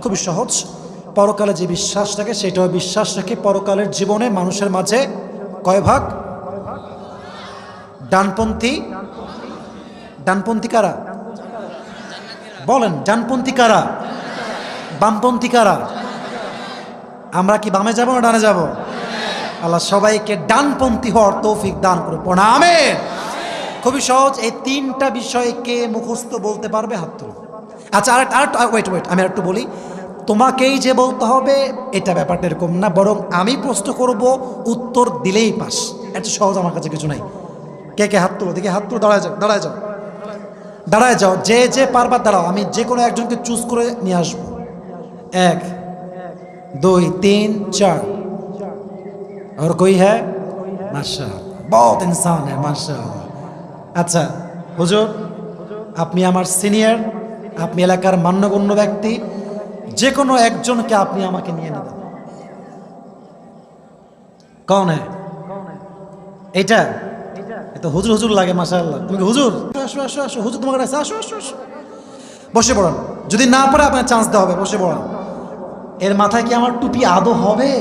খুবই সহজ, পরকালে যে বিশ্বাস রাখে সেটাও বিশ্বাস রাখে পরকালের জীবনে মানুষের মাঝে কয় ভাগ? ডানপন্থী, ডানপন্থী কারা? বলেন, ডানপন্থী কারা? বামপন্থী কারা? আমরা কি বামে যাব না ডানে যাব? আল্লাহ সবাইকে ডানপন্থী হওয়ার তৌফিক দান করে পড়া, আমিন। খুবই সহজ, এই 3টা বিষয়ে কে মুখস্থ বলতে পারবে? হাত তুলো। আচ্ছা, ওয়েট, আমি আর একটু বলি, তোমাকেই যে বলতে হবে এটা ব্যাপারটা এরকম না, বরং আমি প্রশ্ন করব, উত্তর দিলেই পাস। এত সহজ আমার কাছে কিছু নাই। কে কে হাত তুলো দেখি? হাত তুলো, দাঁড়ায় যাও, দাঁড়ায় যাও, দাঁড়ায় যাও, যে যে পারবার দাঁড়াও, আমি যে কোনো একজনকে চুজ করে নিয়ে আসবো। 1 2 3 4। और कोई है? माशाअल्लाह, बहुत इंसान है माशाअल्लाह। আচ্ছা হুজুর, আপনি আমার সিনিয়র, আপনি এলাকার মান্যগণ্য ব্যক্তি, যে কোনো একজনকে আপনি আমাকে নিয়ে নেবেন। কোন হ্যাঁ? এটা এটা হুজুর হুজুর লাগে মাশাআল্লাহ। তুমি হুজুর, আসো আসো আসো, হুজুর তোমার কাছে আসো আসো আসো, বসে পড়ুন। যদি না পারে আপনার চান্স দেওয়া হবে, বসে পড়ুন। এর মাথায় কি আমার টুপি আদৌ হবে?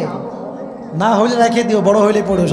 না হইলে রেখে দিও, বড় হইলে পড়ো।